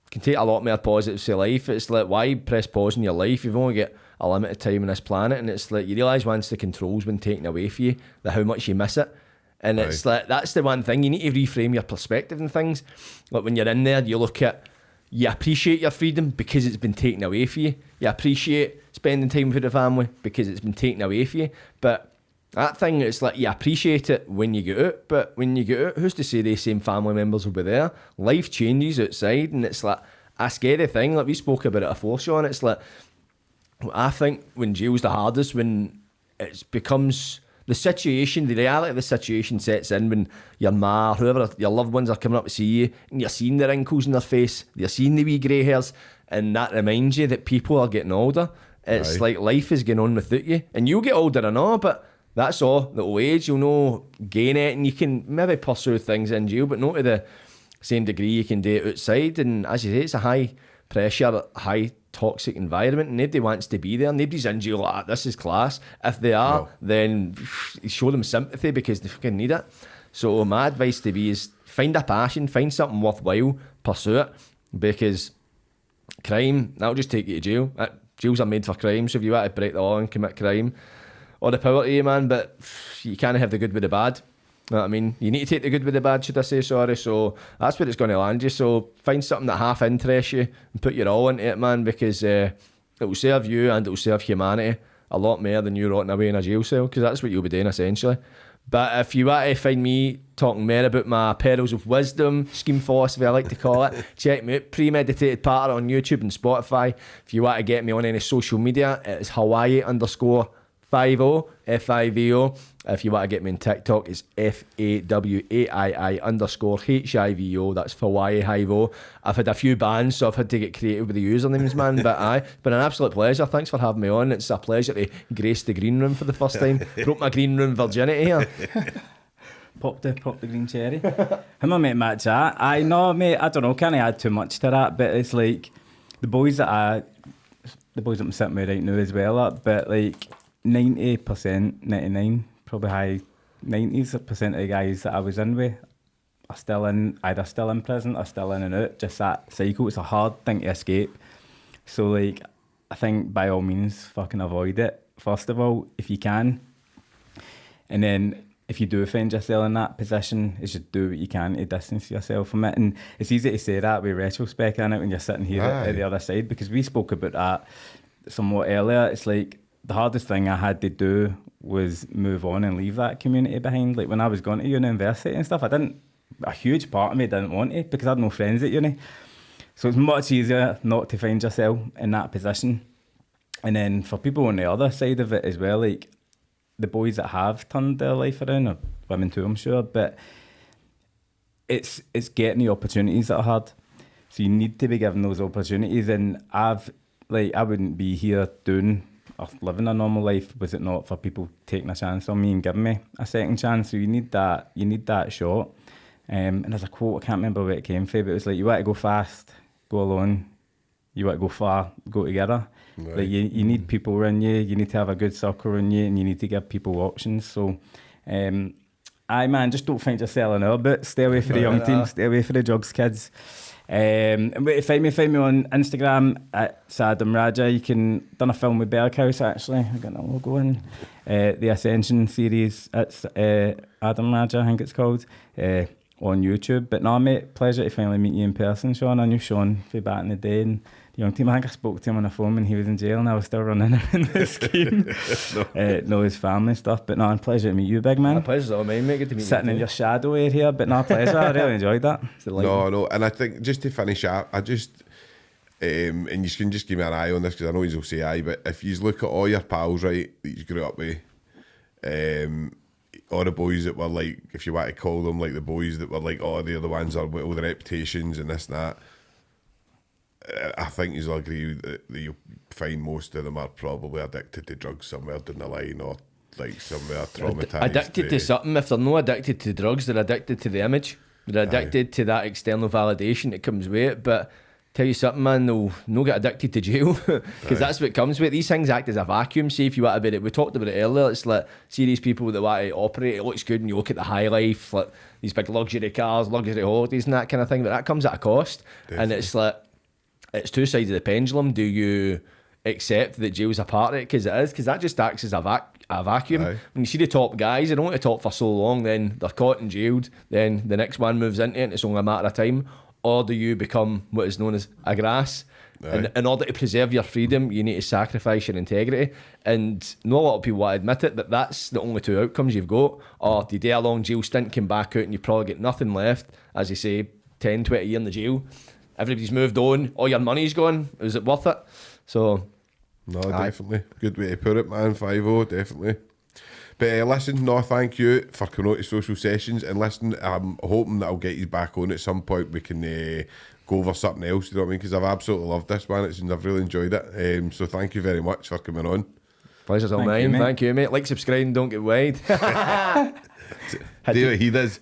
you can take a lot more positives for life. It's like, why press pause in your life? You've only got a limited time on this planet, and it's like, you realise once the control's been taken away from you, how much you miss it. And it's like, that's the one thing, you need to reframe your perspective and things. Like when you're in there, you look at, you appreciate your freedom because it's been taken away from you. You appreciate spending time with the family because it's been taken away from you. But that thing, it's like, you appreciate it when you get out, but when you get out, who's to say the same family members will be there? Life changes outside, and it's like a scary thing. Like we spoke about it before, Sean. It's like, I think when jail's the hardest, when it becomes the situation, the reality of the situation sets in, when your ma, whoever, your loved ones are coming up to see you, and you're seeing the wrinkles in their face, you're seeing the wee grey hairs, and that reminds you that people are getting older. It's like life is going on without you, and you'll get older and all, but that's all. The old age, you'll know, gain it, and you can maybe pursue things in jail, but not to the same degree you can do it outside. And as you say, it's a high pressure, high toxic environment, and nobody wants to be there. Nobody's in jail like, this is class. If they are, then show them sympathy, because they fucking need it. So my advice to be is find a passion, find something worthwhile, pursue it, because crime, that'll just take you to jail. Jails are made for crime, so if you want to break the law and commit crime, all the power to you, man, but you can't have the good with the bad. You know what I mean? You need to take the good with the bad, should I say, sorry. So that's where it's going to land you. So find something that half interests you and put your all into it, man, because it will serve you and it will serve humanity a lot more than you rotting away in a jail cell, because that's what you'll be doing essentially. But if you want to find me talking more about my pearls of wisdom, scheme philosophy I like to call it, check me out, Premeditated Patter on YouTube and Spotify. If you want to get me on any social media, it is Hawaii_Fiveo, Fiveo. If you want to get me on TikTok, it's FAWAII_HIVO. That's Hawaii Hivo. I've had a few bans, so I've had to get creative with the usernames, man. But it's been an absolute pleasure. Thanks for having me on. It's a pleasure to grace the green room for the first time. Broke my green room virginity here. Pop the green cherry. Him and mate Matt chat. I know, mate. I don't know. Can't add too much to that, but it's like the boys that I'm sitting with right now as well. But like 90%, 99%, probably high 90% of the guys that I was in with are still either still in prison or still in and out. Just that cycle. It's a hard thing to escape. So like, I think by all means, fucking avoid it. First of all, if you can, and then if you do find yourself in that position, is just do what you can to distance yourself from it. And it's easy to say that with retrospect in it when you're sitting here at the other side, because we spoke about that somewhat earlier. It's like the hardest thing I had to do was move on and leave that community behind. Like when I was going to university and stuff, a huge part of me didn't want to, because I had no friends at uni. So it's much easier not to find yourself in that position. And then for people on the other side of it as well, like the boys that have turned their life around, or women too, I'm sure, but it's getting the opportunities that are hard. So you need to be given those opportunities. And I wouldn't be here doing or living a normal life was it not for people taking a chance on me and giving me a second chance. So you need that shot. And there's a quote, I can't remember where it came from, but it was like, you want to go fast, go alone. You want to go far, go together. Right. Like you need people around you, you need to have a good circle around you, and you need to give people options. So, man, just don't find yourself in our bit. Stay away from the young team, stay away from the drugs, kids. And find me on Instagram at Adam Raja. You can done a film with Berghouse actually. I got a logo in the Ascension series. It's Adam Raja, I think it's called. On YouTube. But no, mate, pleasure to finally meet you in person, Sean. I knew Sean from back in the day, and the young team, I think I spoke to him on the phone when he was in jail and I was still running around the scheme. Know his family stuff. But no, pleasure to meet you, big man. My pleasure's all mine, mate. Good to meet you. Sitting in your shadow area, but no, pleasure. I really enjoyed that. No, and I think just to finish up, I just and you can just give me an eye on this, because I know you'll say aye, but if you look at all your pals, right, that you grew up with, all the boys that were like, if you want to call them like the boys that were like, oh, they're the ones that are with all the reputations and this and that, I think you'll agree that you'll find most of them are probably addicted to drugs somewhere down the line, or like somewhere traumatised. Addicted to something. If they're not addicted to drugs, they're addicted to the image. They're addicted to that external validation that comes with it. But tell you something, man, they'll not get addicted to jail, because that's what comes with it. These things act as a vacuum. See, if you want to be it, we talked about it earlier, it's like, see these people that want to operate, it looks good and you look at the high life, like these big luxury cars, luxury holidays and that kind of thing, but that comes at a cost. Definitely. And it's like, it's two sides of the pendulum. Do you accept that jail's a part of it? Because it is, because that just acts as a vacuum. Aye. When you see the top guys, they don't want to top for so long, then they're caught and jailed, then the next one moves into it and it's only a matter of time. Or do you become what is known as a grass? And in order to preserve your freedom, you need to sacrifice your integrity. And not a lot of people want to admit it, but that's the only two outcomes you've got. Or do you do a long jail stint, come back out and you probably get nothing left, as you say, 10, 20 years in the jail. Everybody's moved on, all your money's gone. Is it worth it? So, no, definitely. Good way to put it, man. 5-0, definitely. But listen, no, thank you for coming out to Social Sessions. And listen, I'm hoping that I'll get you back on at some point. We can go over something else, you know what I mean? Because I've absolutely loved this, man. I've really enjoyed it. So thank you very much for coming on. Pleasure's all mine. Thank you, mate. Like, subscribe, and don't get wide. Do what he does.